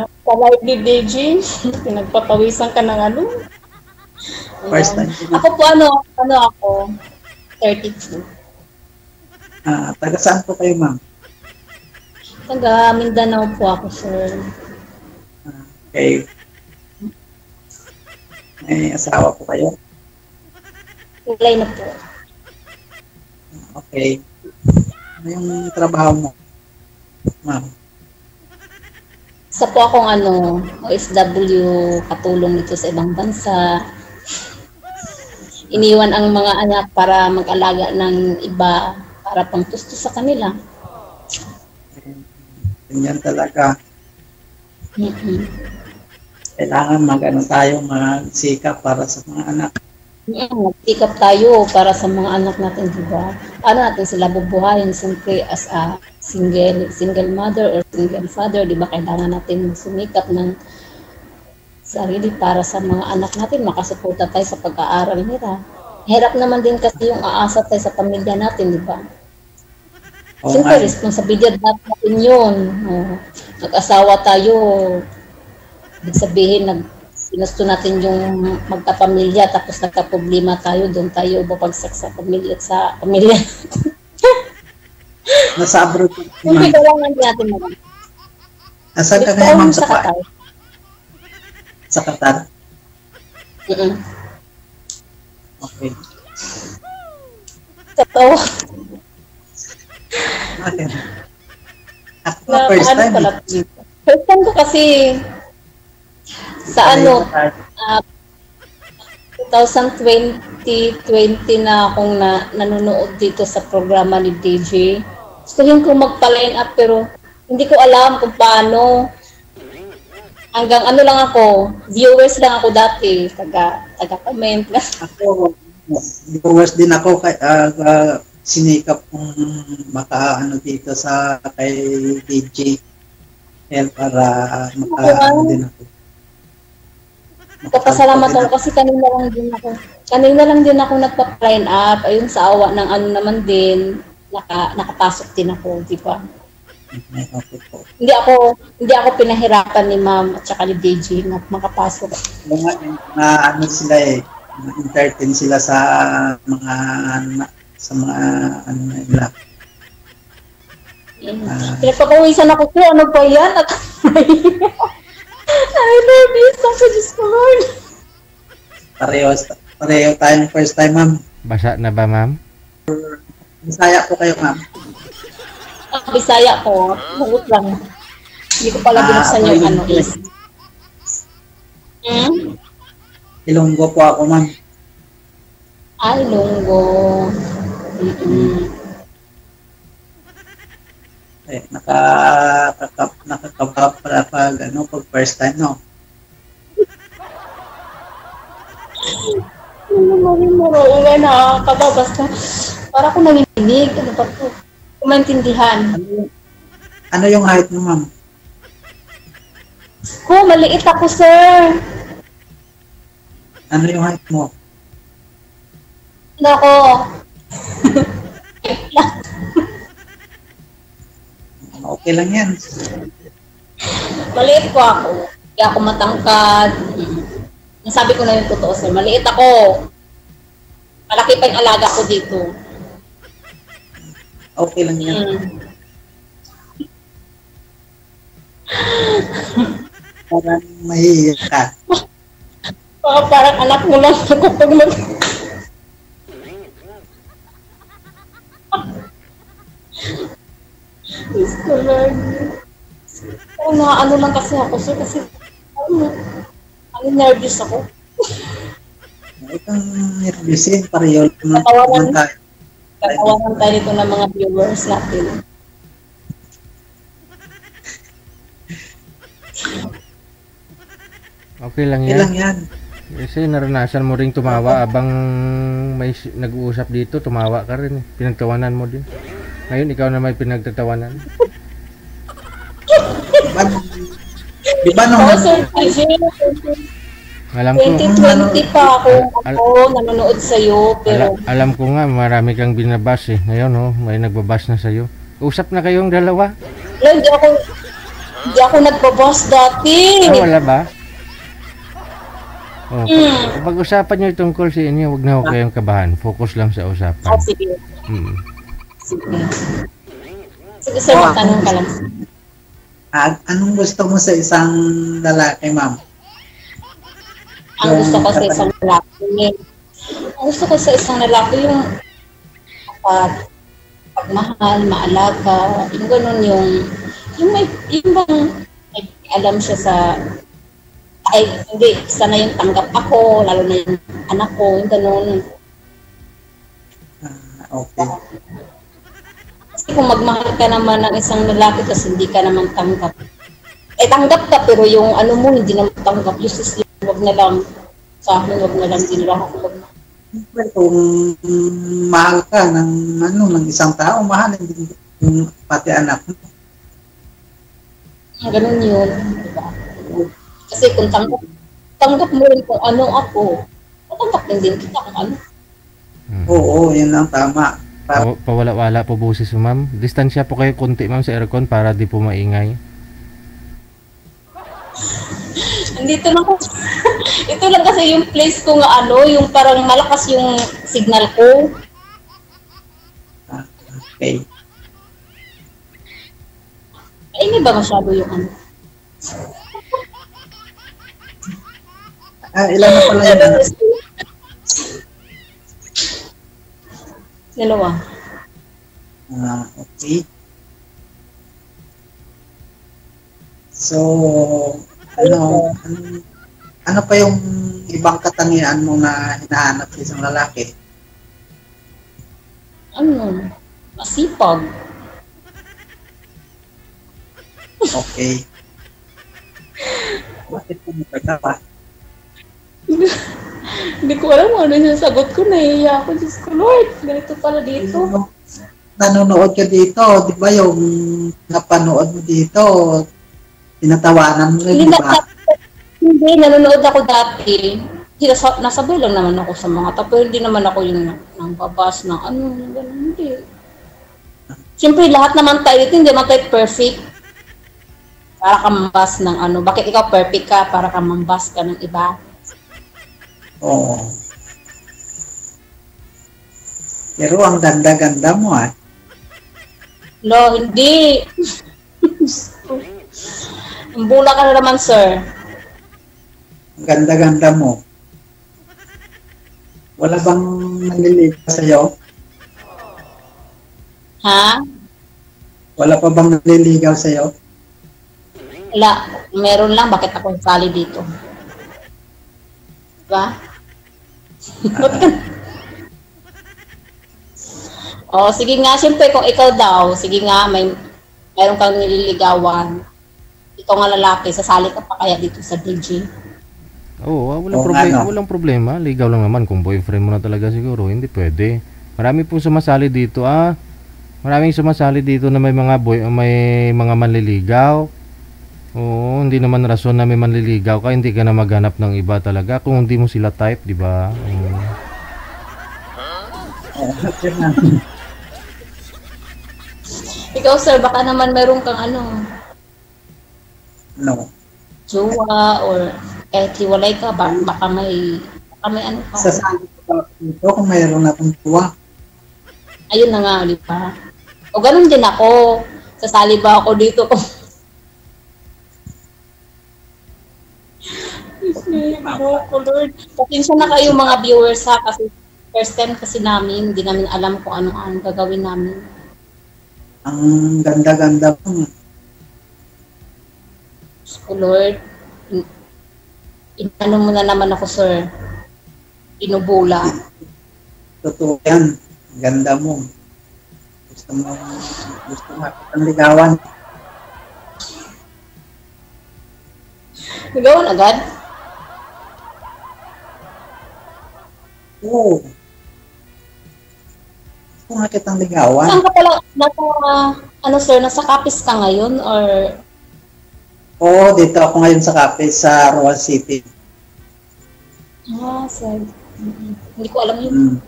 [SPEAKER 13] live ni DJ. Pinagpapawisan ka ng ano?
[SPEAKER 12] First time.
[SPEAKER 13] Ako po ano ako? 32.
[SPEAKER 12] Taga saan po kayo, ma'am?
[SPEAKER 13] Taga Mindanao po ako, sir.
[SPEAKER 12] Okay. May asawa po kayo?
[SPEAKER 13] Kulay na po.
[SPEAKER 12] Okay. Ano yung trabaho mo, ma'am?
[SPEAKER 13] Isa po akong OFW, katulong dito sa ibang bansa. Iniwan ang mga anak para mag-alaga ng iba para pangtusto sa kanila.
[SPEAKER 12] Ganyan talaga. Kailangan tayo magsikap para sa mga anak.
[SPEAKER 13] Magsikap tayo para sa mga anak natin, diba? Paano natin sila bubuhayin? Siyempre, as a single mother or single father, diba? Kailangan natin sumikap ng sarili para sa mga anak natin, makasuporta tayo sa pag-aaral nila. Hirap naman din kasi yung aasa tayo sa pamilya natin, diba? Siyempre, responsibilidad natin yun. Nag-asawa tayo, ibig sabihin, pinusto natin yung magkapamilya, tapos nagka-problema tayo, doon tayo bubagsak sa pamilya.
[SPEAKER 12] Nasa abroad po.
[SPEAKER 13] Yung kailangan natin naman.
[SPEAKER 12] Asan ka ngayon, ma'am, sa Qatar? Sa Qatar? Okay.
[SPEAKER 13] Totoo.
[SPEAKER 12] Okay. Ako na first time.
[SPEAKER 13] First time ko kasi sa 2020 na akong nanonood dito sa programa ni DJ. Gustuhin ko magpa-line up pero hindi ko alam kung paano. Hanggang lang ako, viewers lang ako dati, taga-comment lang.
[SPEAKER 12] Ako, viewers din ako, sinikap kong dito sa kay DJ para din ako.
[SPEAKER 13] Kapasalamat ako kasi kanina lang din ako nagpa-line up. Ayun, sa awa ng naman din, nakapasok din ako, di ba?
[SPEAKER 12] Okay po.
[SPEAKER 13] Hindi ako pinahirapan ni Ma'am at saka ni DJ na makapasok.
[SPEAKER 12] Na ano sila na-entertain sila sa mga ano nila.
[SPEAKER 13] Pinagpapawisan ako ko, ano ba yan? At ay, nervous ako, Diyos ko, Lord.
[SPEAKER 12] Pareho tayong first time, ma'am.
[SPEAKER 5] Basa na ba, ma'am?
[SPEAKER 12] Bisaya po kayo, ma'am.
[SPEAKER 13] Bisaya ko, hugot lang. Hindi ko pala binuksan yung ano is.
[SPEAKER 12] Ilonggo po ako, ma'am.
[SPEAKER 13] Ay, Ilonggo.
[SPEAKER 12] Nakakabab pala pag first time, no?
[SPEAKER 13] Uwi na, kababas na. Para ako nanginig. Ano ba po? Kumaintindihan.
[SPEAKER 12] Ano yung height mo, ma'am?
[SPEAKER 13] Maliit ako, sir.
[SPEAKER 12] Ano yung height mo?
[SPEAKER 13] Nako.
[SPEAKER 12] Okay lang yan.
[SPEAKER 13] Maliit po ako. Hindi ako matangkad. Nasabi ko na yung totoo, sir. Maliit ako. Malaki pa yung alaga ko dito.
[SPEAKER 12] Okay lang yan. Parang mahihiyak ka.
[SPEAKER 13] Parang anak mo lang ako pag Gusto lang. Ano lang kasi ako, sir, kasi nervous ako.
[SPEAKER 12] Itong nervousin, pareho naman tayo.
[SPEAKER 13] Katawanan tayo dito ng mga viewers natin.
[SPEAKER 5] Okay lang yan.
[SPEAKER 12] Okay lang yan.
[SPEAKER 5] Kasi naranasan mo ring tumawa abang may nag-uusap dito, tumawa ka rin. Pinagtawanan mo din. Ngayon, ikaw na may pinagtatawanan.
[SPEAKER 12] Di ba nung...
[SPEAKER 5] Alam ko,
[SPEAKER 13] 2020 pa ako nanonood sa'yo, pero...
[SPEAKER 5] Alam ko nga, marami kang binabas eh. Ngayon, may nagbabas na sa'yo. Usap na kayong dalawa?
[SPEAKER 13] Hindi ako nagbabas dati.
[SPEAKER 5] Wala ba? Pag-usapan nyo tungkol sa inyo, huwag na huwag kayong kabahan. Focus lang sa usapan.
[SPEAKER 13] Sige. Sige. Sige, sir, tanong ka lang.
[SPEAKER 12] Anong gusto mo sa isang lalaki, ma'am?
[SPEAKER 13] Ang gusto ko sa isang lalaki, yung pagmahal, maalaga, yung ganun yung bang may alam siya sa hindi, sana yung tanggap ako, lalo na yung anak ko, yung ganun.
[SPEAKER 12] Okay.
[SPEAKER 13] Kasi kung magmahal ka naman ng isang lalaki kasi hindi ka naman tanggap. Tanggap ka pero yung ano mo hindi naman tanggap. Useless yun, wag na lang sa akin, wag na lang din lang ako magmahal.
[SPEAKER 12] Kung mahal ka ng isang tao, mahalin din pati anak mo.
[SPEAKER 13] Ganun yun. Diba? Kasi kung tanggap mo rin kung ano ako, tanggap din kita kung ano.
[SPEAKER 12] Oo, yun lang tama.
[SPEAKER 5] Pawala-wala po boses mo, ma'am. Distansya po kayo konti, ma'am, sa aircon para di po maingay.
[SPEAKER 13] Andito lang ko. Ito lang kasi yung place ko nga yung parang malakas yung signal ko.
[SPEAKER 12] Okay.
[SPEAKER 13] Hindi ba masyado yung ano?
[SPEAKER 12] Ilan na pala yun?
[SPEAKER 13] Dalawa.
[SPEAKER 12] Okay. So, ano pa yung ibang katangian mo na hinahanap sa isang lalaki?
[SPEAKER 13] Masipag.
[SPEAKER 12] Okay. Bakit pumunta pa?
[SPEAKER 13] Hindi ko alam ano yung sagot ko. Nahihiya ako. Diyos ko, Lord. Ganito pala dito.
[SPEAKER 12] Nanonood ka dito. Di ba yung napanood mo dito, tinatawanan mo rin, di ba?
[SPEAKER 13] Hindi, nanonood ako dati. Nasabay lang naman ako sa mga tapo. Hindi naman ako yung nang babas ng ano. Hindi. Siyempre, lahat naman tayo dito, hindi naman tayo perfect. Para ka mambas ng ano. Bakit ikaw perfect ka? Para ka mambas ka ng iba.
[SPEAKER 12] Oo. Pero ang ganda-ganda mo ah.
[SPEAKER 13] No, hindi. Ang bula ka na naman, sir.
[SPEAKER 12] Ang ganda-ganda mo. Wala bang nanliligaw sa'yo?
[SPEAKER 13] Ha?
[SPEAKER 12] Wala pa bang nanliligaw sa'yo?
[SPEAKER 13] Wala. Meron lang. Bakit ako sali dito? Diba? Oh, sige nga. Siyempre, kung ikaw daw, sige nga, mayroon kang nililigawan. Ikaw nga lalaki, sasali ka pa kaya dito sa DJ?
[SPEAKER 5] Oo, walang problema. Ligaw lang naman kung boyfriend mo na talaga siguro. Hindi pwede. Marami pong sumasali dito Maraming sumasali dito na may mga manliligaw. Oo, hindi naman rason na may manliligaw ka, hindi ka na maghanap ng iba talaga kung hindi mo sila type, di ba?
[SPEAKER 13] Ikaw, sir, baka naman meron kang ano?
[SPEAKER 12] No.
[SPEAKER 13] Jowa or hiwalay ka, baka may ano ka.
[SPEAKER 12] Sasali ko pa dito kung mayroon akong tuwa.
[SPEAKER 13] Ayun na nga, di ba? O ganun din ako. Sasali ba ako dito kung... Lord. Pasensya na kayo mga viewers ha, kasi first time kasi namin, hindi namin alam kung ano-ano gagawin namin.
[SPEAKER 12] Ang ganda-ganda po.
[SPEAKER 13] So, Lord, inano mo na naman ako, sir. Inubula.
[SPEAKER 12] Totoo yan. Ganda mo. Gusto mo ang ligawan.
[SPEAKER 13] Ligawan agad?
[SPEAKER 12] Oo. Gusto nga kitang ligawan.
[SPEAKER 13] Saan ka pala, nasa Capiz ka ngayon, or?
[SPEAKER 12] Oo, dito ako ngayon sa Capiz, sa Roa City.
[SPEAKER 13] Ah, sir. Hindi ko alam yun.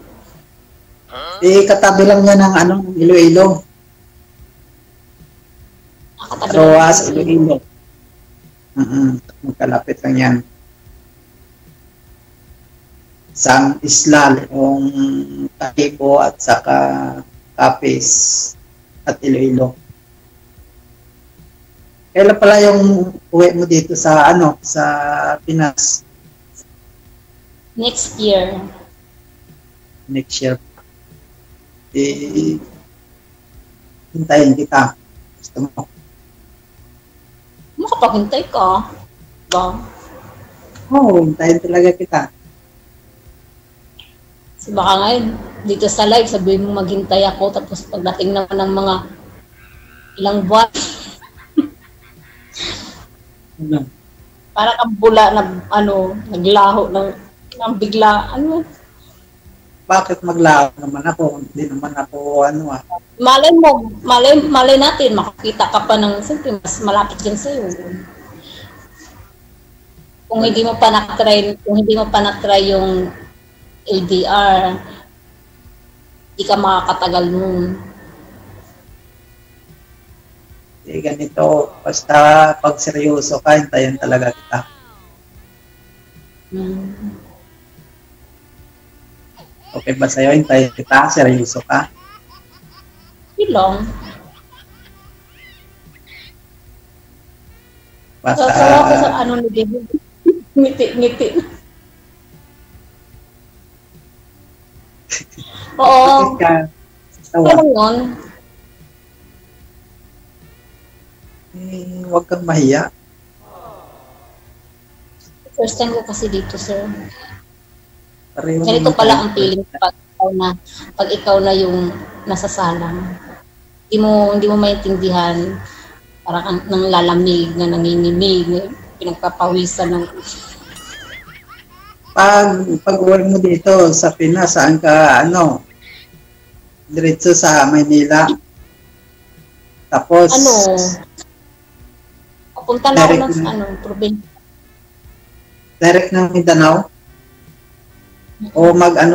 [SPEAKER 12] Katabi lang niya ng Iloilo. Roas, Iloilo. Magkalapit lang yan. Sang isla, yung Taquibo at saka Capiz at Iloilo. Kailan pala yung uwi mo dito sa sa Pinas?
[SPEAKER 13] Next year.
[SPEAKER 12] Next year. Hintayin kita. Gusto mo?
[SPEAKER 13] Makapaghintay ka. Ba?
[SPEAKER 12] Oo, hintayin talaga kita.
[SPEAKER 13] So baka ngayon, dito sa live, sabihin mo maghintay ako, tapos pagdating naman ng mga ilang buwan, para kang bula na naglaho ng bigla,
[SPEAKER 12] Bakit maglaho naman ako? Hindi naman ako
[SPEAKER 13] Malay natin, makakita ka pa ng, siyempre, mas malapit din sa'yo. Kung hindi mo pa na-try yung LDR, hindi ka makakatagal nun.
[SPEAKER 12] Ganito, basta pag seryoso ka, hintayin talaga kita. Okay ba sa'yo? Hintayin kita, seryoso ka?
[SPEAKER 13] Ilong.
[SPEAKER 12] Basta...
[SPEAKER 13] sa ni David. Ngiti. Oo. Parang yun.
[SPEAKER 12] Huwag kang mahiya.
[SPEAKER 13] First time ko kasi dito, sir.
[SPEAKER 12] Ganito
[SPEAKER 13] pala ang feeling pag ikaw na yung nasasalang. Hindi mo maintindihan. Parang nang lalamig, na nanginginig, pinagpapawisan ng...
[SPEAKER 12] Pag uwi mo dito sa Pinas, saan ka, diretso sa Maynila. Tapos...
[SPEAKER 13] Papunta na ako ng probinsya.
[SPEAKER 12] Direct ng Mindanao? O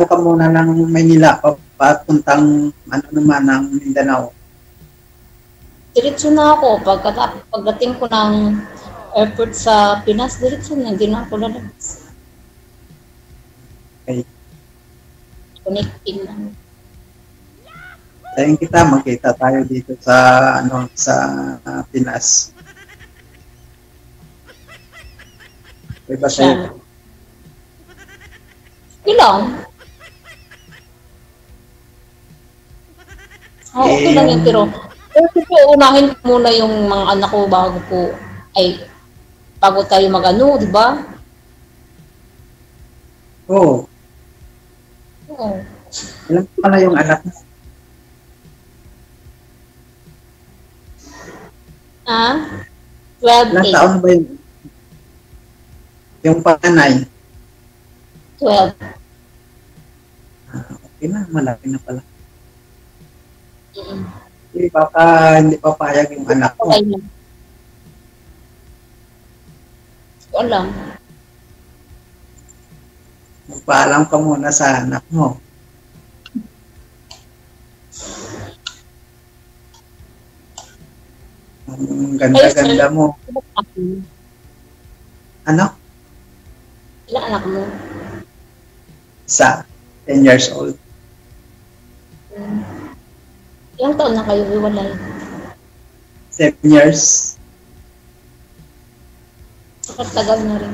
[SPEAKER 12] ka muna ng Maynila, papuntang ng Mindanao?
[SPEAKER 13] Diretso na ako. Pagdating ko ng airport sa Pinas, diretso na. Hindi na ako lalabas.
[SPEAKER 12] Okay.
[SPEAKER 13] Connecting lang.
[SPEAKER 12] Tayo kita, magkita tayo dito sa sa Pinas. Okay ba sa'yo?
[SPEAKER 13] Ilang? Okay lang yun, pero unahin ko muna yung mga anak ko bago tayo mag-ano, di ba?
[SPEAKER 12] Oo.
[SPEAKER 13] Oo.
[SPEAKER 12] Ilan pala yung anak mo?
[SPEAKER 13] Ah? 12,
[SPEAKER 12] Ilang taon ba yung panganay?
[SPEAKER 13] 12.
[SPEAKER 12] Okay na, malaki na pala.
[SPEAKER 13] Mm-mm.
[SPEAKER 12] Hindi pa payag yung anak mo.
[SPEAKER 13] Okay na. Alam.
[SPEAKER 12] Magpaalam ka muna sa anak mo. Ang ganda-ganda mo. Ano?
[SPEAKER 13] Ilang anak mo?
[SPEAKER 12] Isa. 10 years old.
[SPEAKER 13] Ilang taon na kayo hiwalay?
[SPEAKER 12] 7 years.
[SPEAKER 13] Tagal na rin.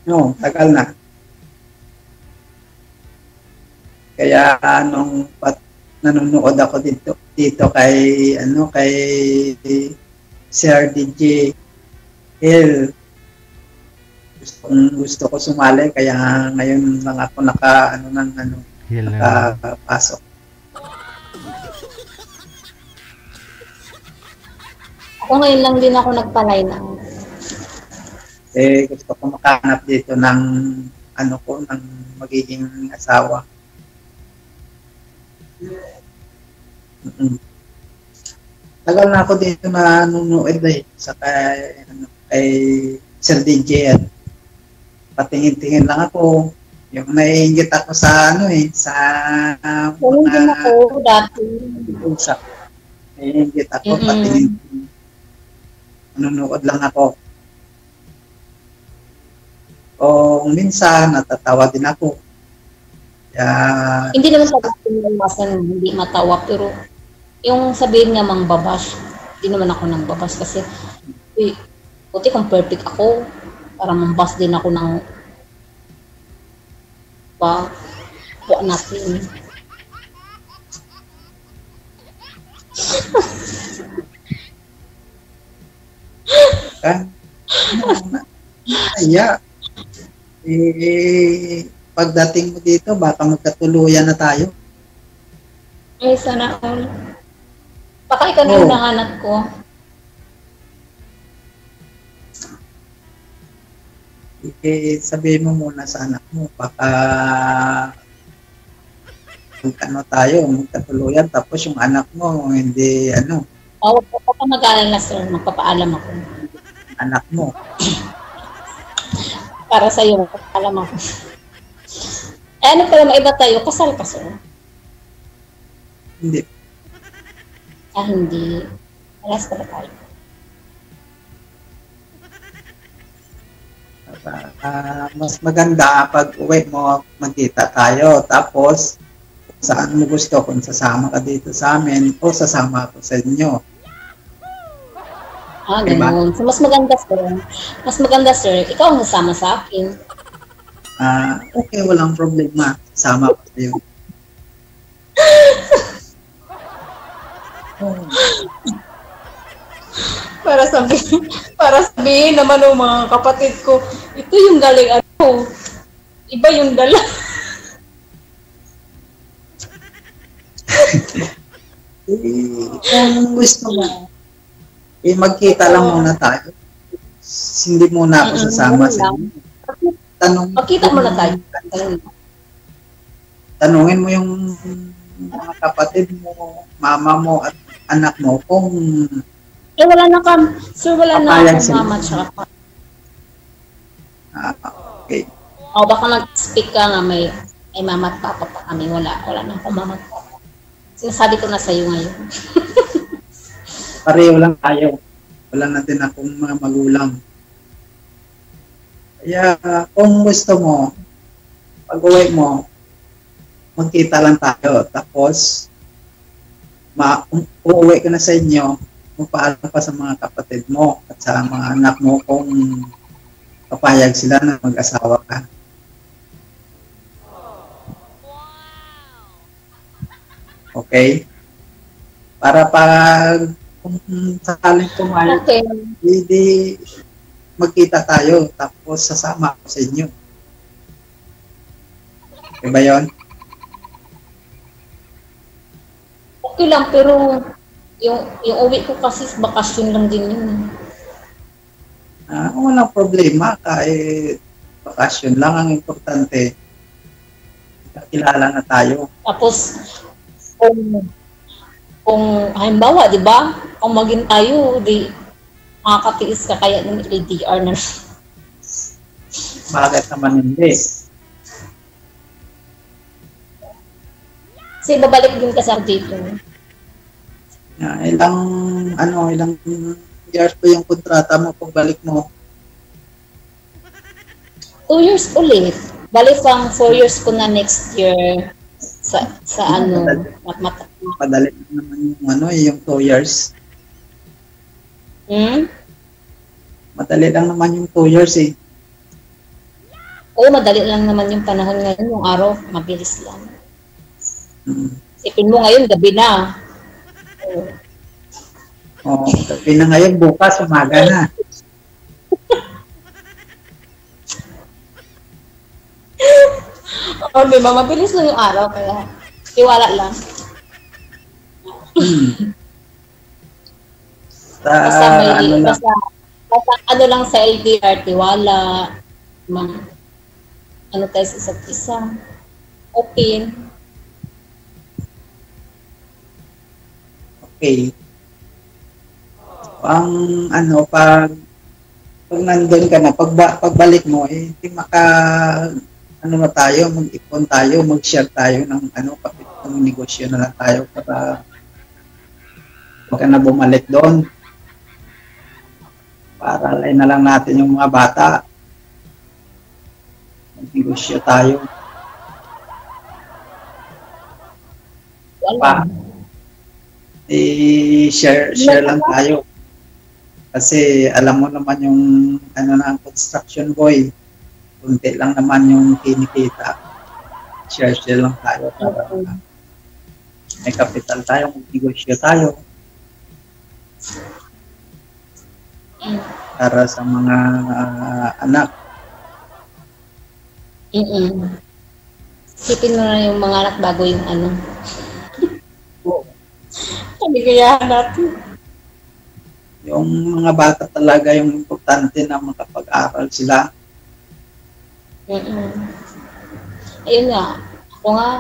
[SPEAKER 12] No, tagal na. Kaya nung nanonood ako dito kay Sir DJ Hill, gusto ko sumali, kaya ngayon lang ako nakapasok.
[SPEAKER 13] Ako ngayon lang din ako nagpalay na.
[SPEAKER 12] Gusto ko makahanap dito ng ng magiging asawa. Tagal na ako dito na nanonood sa kay Sir DJ at patingin-tingin lang ako. Yung naiinggit ako sa sa
[SPEAKER 13] din ako dati.
[SPEAKER 12] Naiinggit ako, patingin. Nanonood lang ako. O minsan natatawa din ako.
[SPEAKER 13] Hindi naman sabihin hindi matawa, pero yung sabihin nga mang babash, hindi naman ako nang babash kasi buti kung perfect ako, para mambas din ako ng buwan natin.
[SPEAKER 12] Pagdating mo dito, baka magkatuluyan na tayo.
[SPEAKER 13] Ay, sana all. Baka ikaw na yung nahanap ko.
[SPEAKER 12] Sabihin mo muna sa anak mo, baka tayo, magkatuluyan, tapos yung anak mo, hindi
[SPEAKER 13] Huwag ka mag-alala, sir. Magpapaalam ako.
[SPEAKER 12] Anak mo.
[SPEAKER 13] Para sa'yo, magpapaalam ako. Ano pala, maiba tayo, kasal ka, sir?
[SPEAKER 12] Hindi.
[SPEAKER 13] Hindi. Alas pala tayo.
[SPEAKER 12] Mas maganda pag uwi mo, magkita tayo. Tapos, saan mo gusto, kung sasama ka dito sa amin o sasama ako sa inyo.
[SPEAKER 13] Ganun. So, mas maganda, sir. Ikaw ang nasama sa akin.
[SPEAKER 12] Okay, walang problema. Sama ko sa'yo.
[SPEAKER 13] Para sabihin naman ng mga kapatid ko, ito yung galing iba yung dala.
[SPEAKER 12] Kung gusto mo, magkita lang muna tayo. Hindi muna ako sasama sa inyo.
[SPEAKER 13] Magkita muna tayo.
[SPEAKER 12] Tanungin mo yung mga kapatid mo, mama mo at anak mo kung
[SPEAKER 13] wala na sir, wala na akong mama tsaka
[SPEAKER 12] okay.
[SPEAKER 13] Baka mag-speak ka nga may mama at papa pa kami. Wala na akong mama at papa. Sinasabi ko na sa'yo ngayon.
[SPEAKER 12] pareho lang tayo. Wala natin akong mga magulang. Kaya kung gusto mo, pag-uwi mo, magkita lang tayo. Tapos, uuwi ka na sa inyo, magpaalam pa sa mga kapatid mo at sa mga anak mo kung papayag sila na mag-asawa ka. Okay? Para pag kung sakaling pumayag,
[SPEAKER 13] Okay.
[SPEAKER 12] hindi magkita tayo tapos sasama ako sa inyo. Okay ba yun?
[SPEAKER 13] Okay lang, pero yung uwi ko kasi bakasyon lang din yun.
[SPEAKER 12] Walang problema kahit bakasyon lang ang importante. Kakilala na tayo.
[SPEAKER 13] Tapos, kung halimbawa, di ba, kung maging tayo, di makakatiis ka kaya ng LDR na.
[SPEAKER 12] Bakit naman hindi?
[SPEAKER 13] Kasi babalik din ka sa dito.
[SPEAKER 12] Ilang years pa yung kontrata mo pagbalik mo?
[SPEAKER 13] 2 years ulit. Balik pang 4 years ko na next year sa
[SPEAKER 12] Madali naman yung 2 years. Madali lang naman yung 2 years eh.
[SPEAKER 13] Oo, madali lang naman yung panahon ngayon. Yung araw, mabilis lang. Isipin mo ngayon, gabi na.
[SPEAKER 12] Gabi na ngayon, bukas, umaga na.
[SPEAKER 13] Mabilis lang yung araw, kaya tiwala lang. Basta ano lang sa LDR, tiwala, ano tayo sa isa't isa, open.
[SPEAKER 12] Okay. Pag nandun ka na, pagbalik mo, hindi mag-ipon tayo, mag-share tayo ng negosyo na lang tayo para huwag ka na bumalik doon. Para alay na lang natin yung mga bata. Mag-negosyo tayo. Share lang tayo. Kasi alam mo naman yung construction boy. Kunti lang naman yung kinikita. Share lang tayo para may kapital tayo, mag-negosyo tayo. Para sa mga anak.
[SPEAKER 13] Sipin mo na yung mga anak bago yung kaligayahan natin.
[SPEAKER 12] Yung mga bata talaga yung importante na makapag-aral sila.
[SPEAKER 13] Ayun nga, ako nga,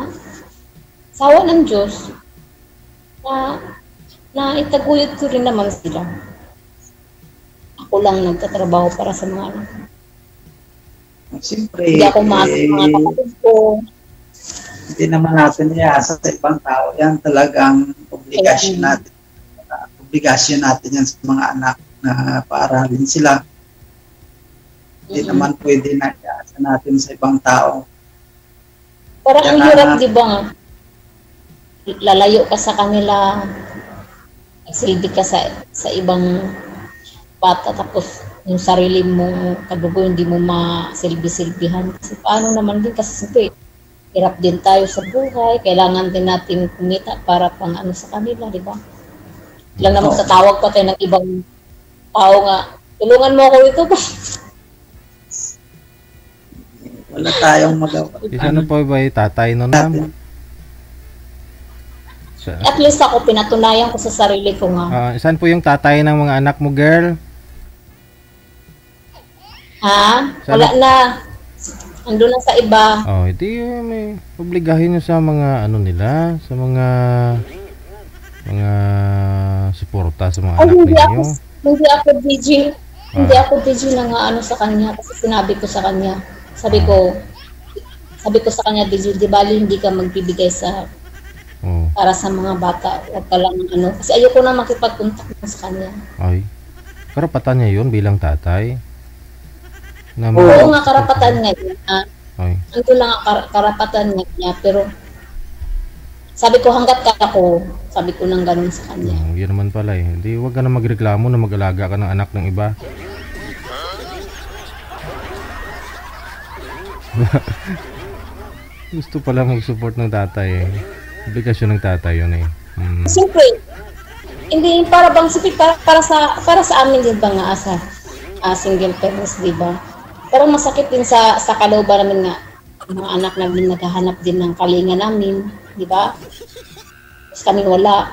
[SPEAKER 13] sawa ng Diyos, na itaguyod ko rin naman sila. Ako lang nagtatrabaho para sa mga anak.
[SPEAKER 12] Siyempre,
[SPEAKER 13] hindi ako maasa mga kapatid ko.
[SPEAKER 12] Hindi naman natin iasa sa ibang tao. Yan talagang obligasyon natin. Obligasyon natin yan sa mga anak na paaralin sila. Hindi naman pwede na iasa natin sa ibang tao.
[SPEAKER 13] Parang ang hirap, di ba nga? Lalayo ka sa kanila, nagsilbi ka sa ibang bata, tapos yung sarili mo, kadugo, hindi mo masilbi-silbihan. Kasi paano naman din, kasi siyempre, hirap din tayo sa buhay, kailangan din natin kumita para pang sa kanila, di ba? Lang naman tatawag pa tayo ng ibang tao nga, tulungan mo ako ito ba?
[SPEAKER 12] Wala tayong magawa.
[SPEAKER 5] Ano po ba yung tatay nun naman?
[SPEAKER 13] At least ako, pinatunayan ko sa sarili ko nga.
[SPEAKER 5] Saan po yung tatay ng mga anak mo, girl?
[SPEAKER 13] Wala na. Ando na sa iba.
[SPEAKER 5] Hindi may obligahin nyo sa mga nila, sa mga suporta sa mga anak ninyo.
[SPEAKER 13] Hindi ako DJ. Hindi ako DJ na nga sa kanya kasi sinabi ko sa kanya. Sabi ko sa kanya, DJ, di bali hindi ka magbibigay sa Para sa mga bata, huwag ka lang ano. Kasi ayoko na makipag-contact sa kanya.
[SPEAKER 5] Ay, karapatan niya yun bilang tatay.
[SPEAKER 13] Oo nga, karapatan nga niya.
[SPEAKER 5] Ay.
[SPEAKER 13] Ito lang ang karapatan niya, pero sabi ko hanggat ako, sabi ko nang ganun sa kanya.
[SPEAKER 5] Yun naman pala eh. Hindi, huwag ka na magreklamo na mag-alaga ka ng anak ng iba. Gusto pala mag-support ng tatay eh. Obligasyon ng tatay yun eh.
[SPEAKER 13] Siyempre, hindi para bang para sa amin din ba nga asa single parents, di ba? Pero masakit din sa kalooban namin nga mga anak namin naghahanap din ng kalinga namin, di ba? Tapos kami wala.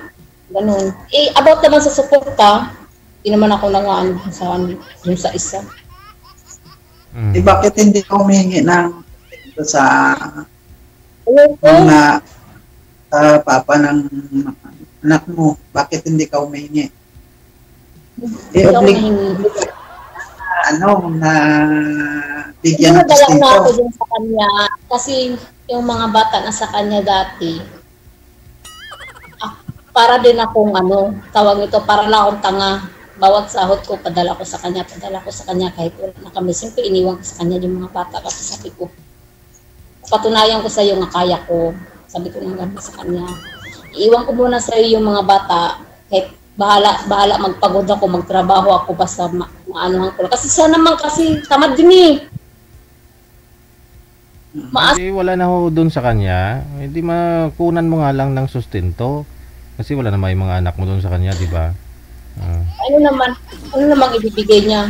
[SPEAKER 13] Ganun. About naman sa suporta, hindi naman ako nangaan sa isa.
[SPEAKER 12] Bakit hindi ka humingi ng sa mga papa ng anak mo? Bakit hindi ka humingi? Na bigyan ng
[SPEAKER 13] sustento. Na ako din sa kanya kasi yung mga bata na sa kanya dati para din akong tawag ito, para lang akong tanga. Bawat sahod ko padala ko sa kanya kahit wala na kami. Siyempre iniwan ko sa kanya yung mga bata kasi sabi ko patunayan ko sa iyo nga kaya ko. Sabi ko nga sa kanya, iiwan ko muna sa iyo yung mga bata kahit bahala magpagod ako, magtrabaho ako basta maanuhan ko. Kasi siya naman kasi tamad din eh.
[SPEAKER 5] Kasi wala na ho doon sa kanya, hindi makunan mo nga lang ng sustento. Kasi wala naman yung mga anak mo doon sa kanya, di ba?
[SPEAKER 13] Ano naman ibibigay niya,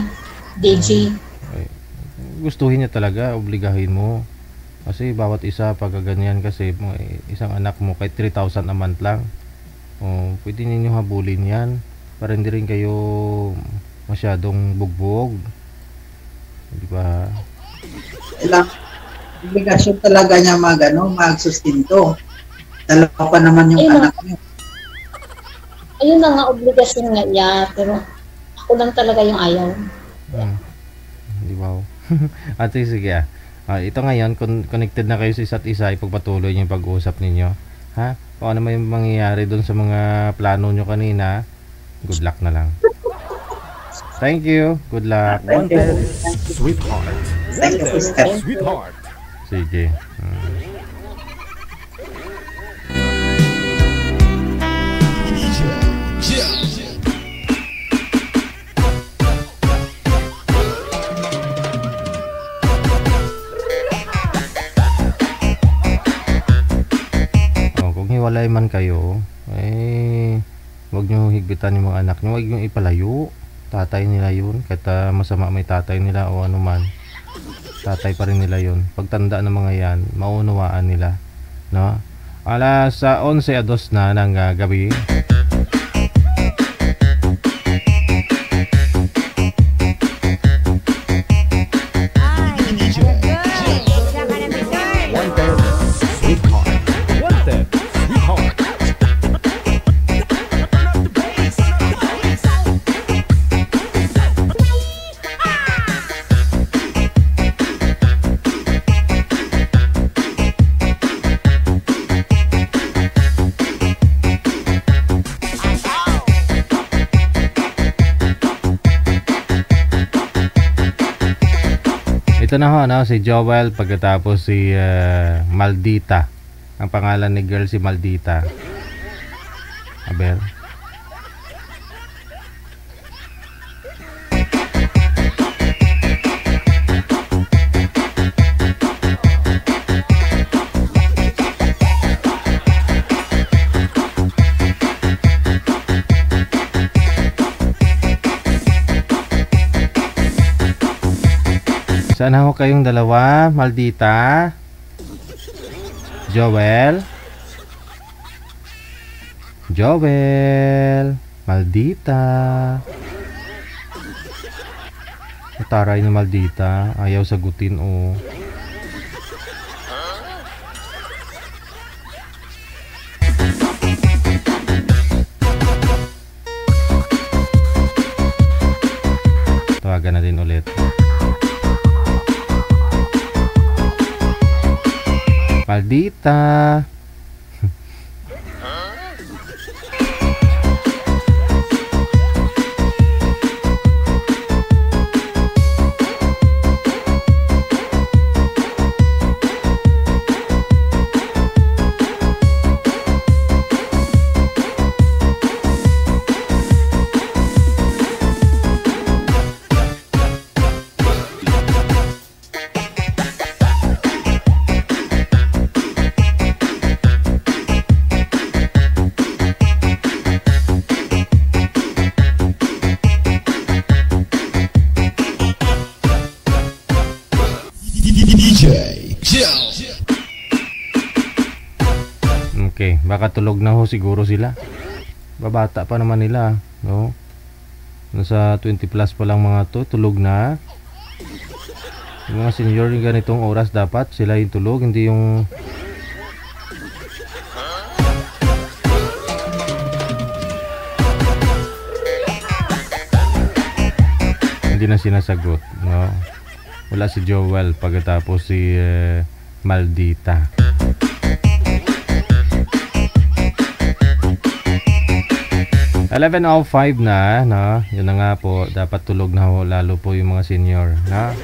[SPEAKER 13] DJ?
[SPEAKER 5] Gustuhin niya talaga, obligahin mo. Kasi bawat isa pag ganyan kasi isang anak mo kahit 3,000 a month lang. Pwede ninyo habulin yan para hindi rin kayo masyadong bugbog. Di ba?
[SPEAKER 12] Ilang obligasyon talaga niya magsustinto. Dalawa pa naman yung anak niyo.
[SPEAKER 13] Ayun na nga, obligasyon nga niya, pero ako lang talaga yung ayaw.
[SPEAKER 5] Di ba? Ate, sige ito ngayon, connected na kayo sa isa't isa, ipagpatuloy niyo yung pag-uusap ninyo. Ha? Kung ano may mangyayari doon sa mga plano nyo kanina, good luck na lang. Thank you. Good luck.
[SPEAKER 9] Wanted, sweetheart. Wanted, sweetheart.
[SPEAKER 5] Sige. Hiwalay man kayo, wag nyo higpitan yung mga anak nyo, wag nyo ipalayo. Tatay nila yun, kahit masama may tatay nila o ano man, tatay pa rin nila yun. Pagtanda ng mga yan, maunawaan nila, no? Alas 11:02 na ng gabi. Ito na ho, si Joel, pagkatapos si Maldita. Ang pangalan ni girl si Maldita. Aber. Sana ho kayong dalawa, Maldita, Joel, Maldita. Taray ni Maldita, ayaw sagutin o. Tawagan natin ulit. Maldita.
[SPEAKER 2] Jill.
[SPEAKER 5] Okay, baka tulog na ho siguro sila. Babata pa naman nila, no? Nasa 20 plus pa lang mga to, tulog na. Yung mga senior yung ganitong oras dapat sila yung tulog, hindi yung hindi na sinasagot, no? Wala si Joel pagkatapos si Maldita. $11:05 na, no? Yun na nga po, dapat tulog na ho, lalo po yung mga senior, no?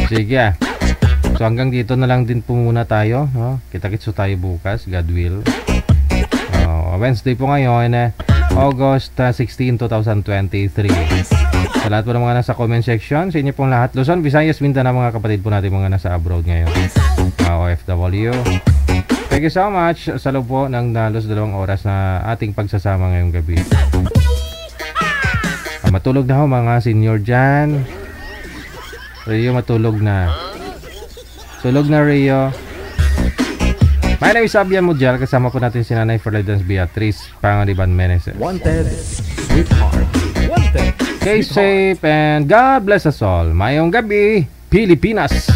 [SPEAKER 5] Sige ah. So hanggang dito na lang din po muna tayo, no? Kita-kits tayo bukas, God will. Wednesday po ngayon, August 16, 2023. Sa lahat po ng mga nasa comment section, sa inyo pong lahat, Luzon, Visayas, Mindanao, mga kapatid po natin mga nasa abroad ngayon, OFW. Thank you so much sa loob po ng dalos 2 oras na ating pagsasama ngayong gabi. Matulog na ho mga senior dyan. Rio, matulog na. Tulog na, Rio. My name is Abian Mujal. Kasama po natin si Nanay Ferledans Beatriz Pangaliban Meneses.
[SPEAKER 9] Wanted, sweetheart. Wanted.
[SPEAKER 5] Stay safe and God bless us all. Mayong gabi, Pilipinas.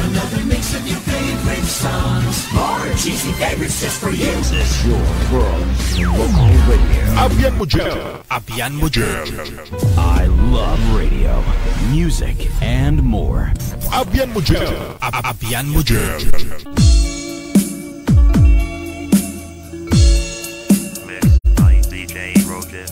[SPEAKER 4] Another mix of your favorite songs. More cheesy favorites just for you. This is your world local radio.
[SPEAKER 2] Abian Mujal. Abian Mujal.
[SPEAKER 9] I love radio, music, and more.
[SPEAKER 2] Abian Mujal. Abian Mujal.
[SPEAKER 14] Mixed by DJ Rogan.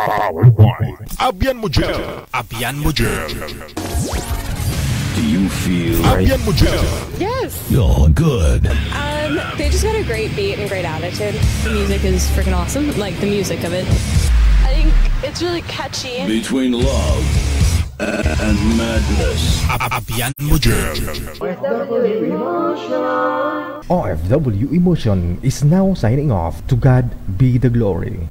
[SPEAKER 2] Powered by Abian Mugel. Abian Mugel.
[SPEAKER 9] Do you feel
[SPEAKER 2] Abian Mugel.
[SPEAKER 15] Yes.
[SPEAKER 9] Oh, good.
[SPEAKER 15] They just got a great beat and great attitude. The music is freaking awesome. Like the music of it. I think it's really catchy.
[SPEAKER 9] Between love and madness.
[SPEAKER 2] Abian Mugel.
[SPEAKER 16] OFW Emotion is now signing off. To God be the glory.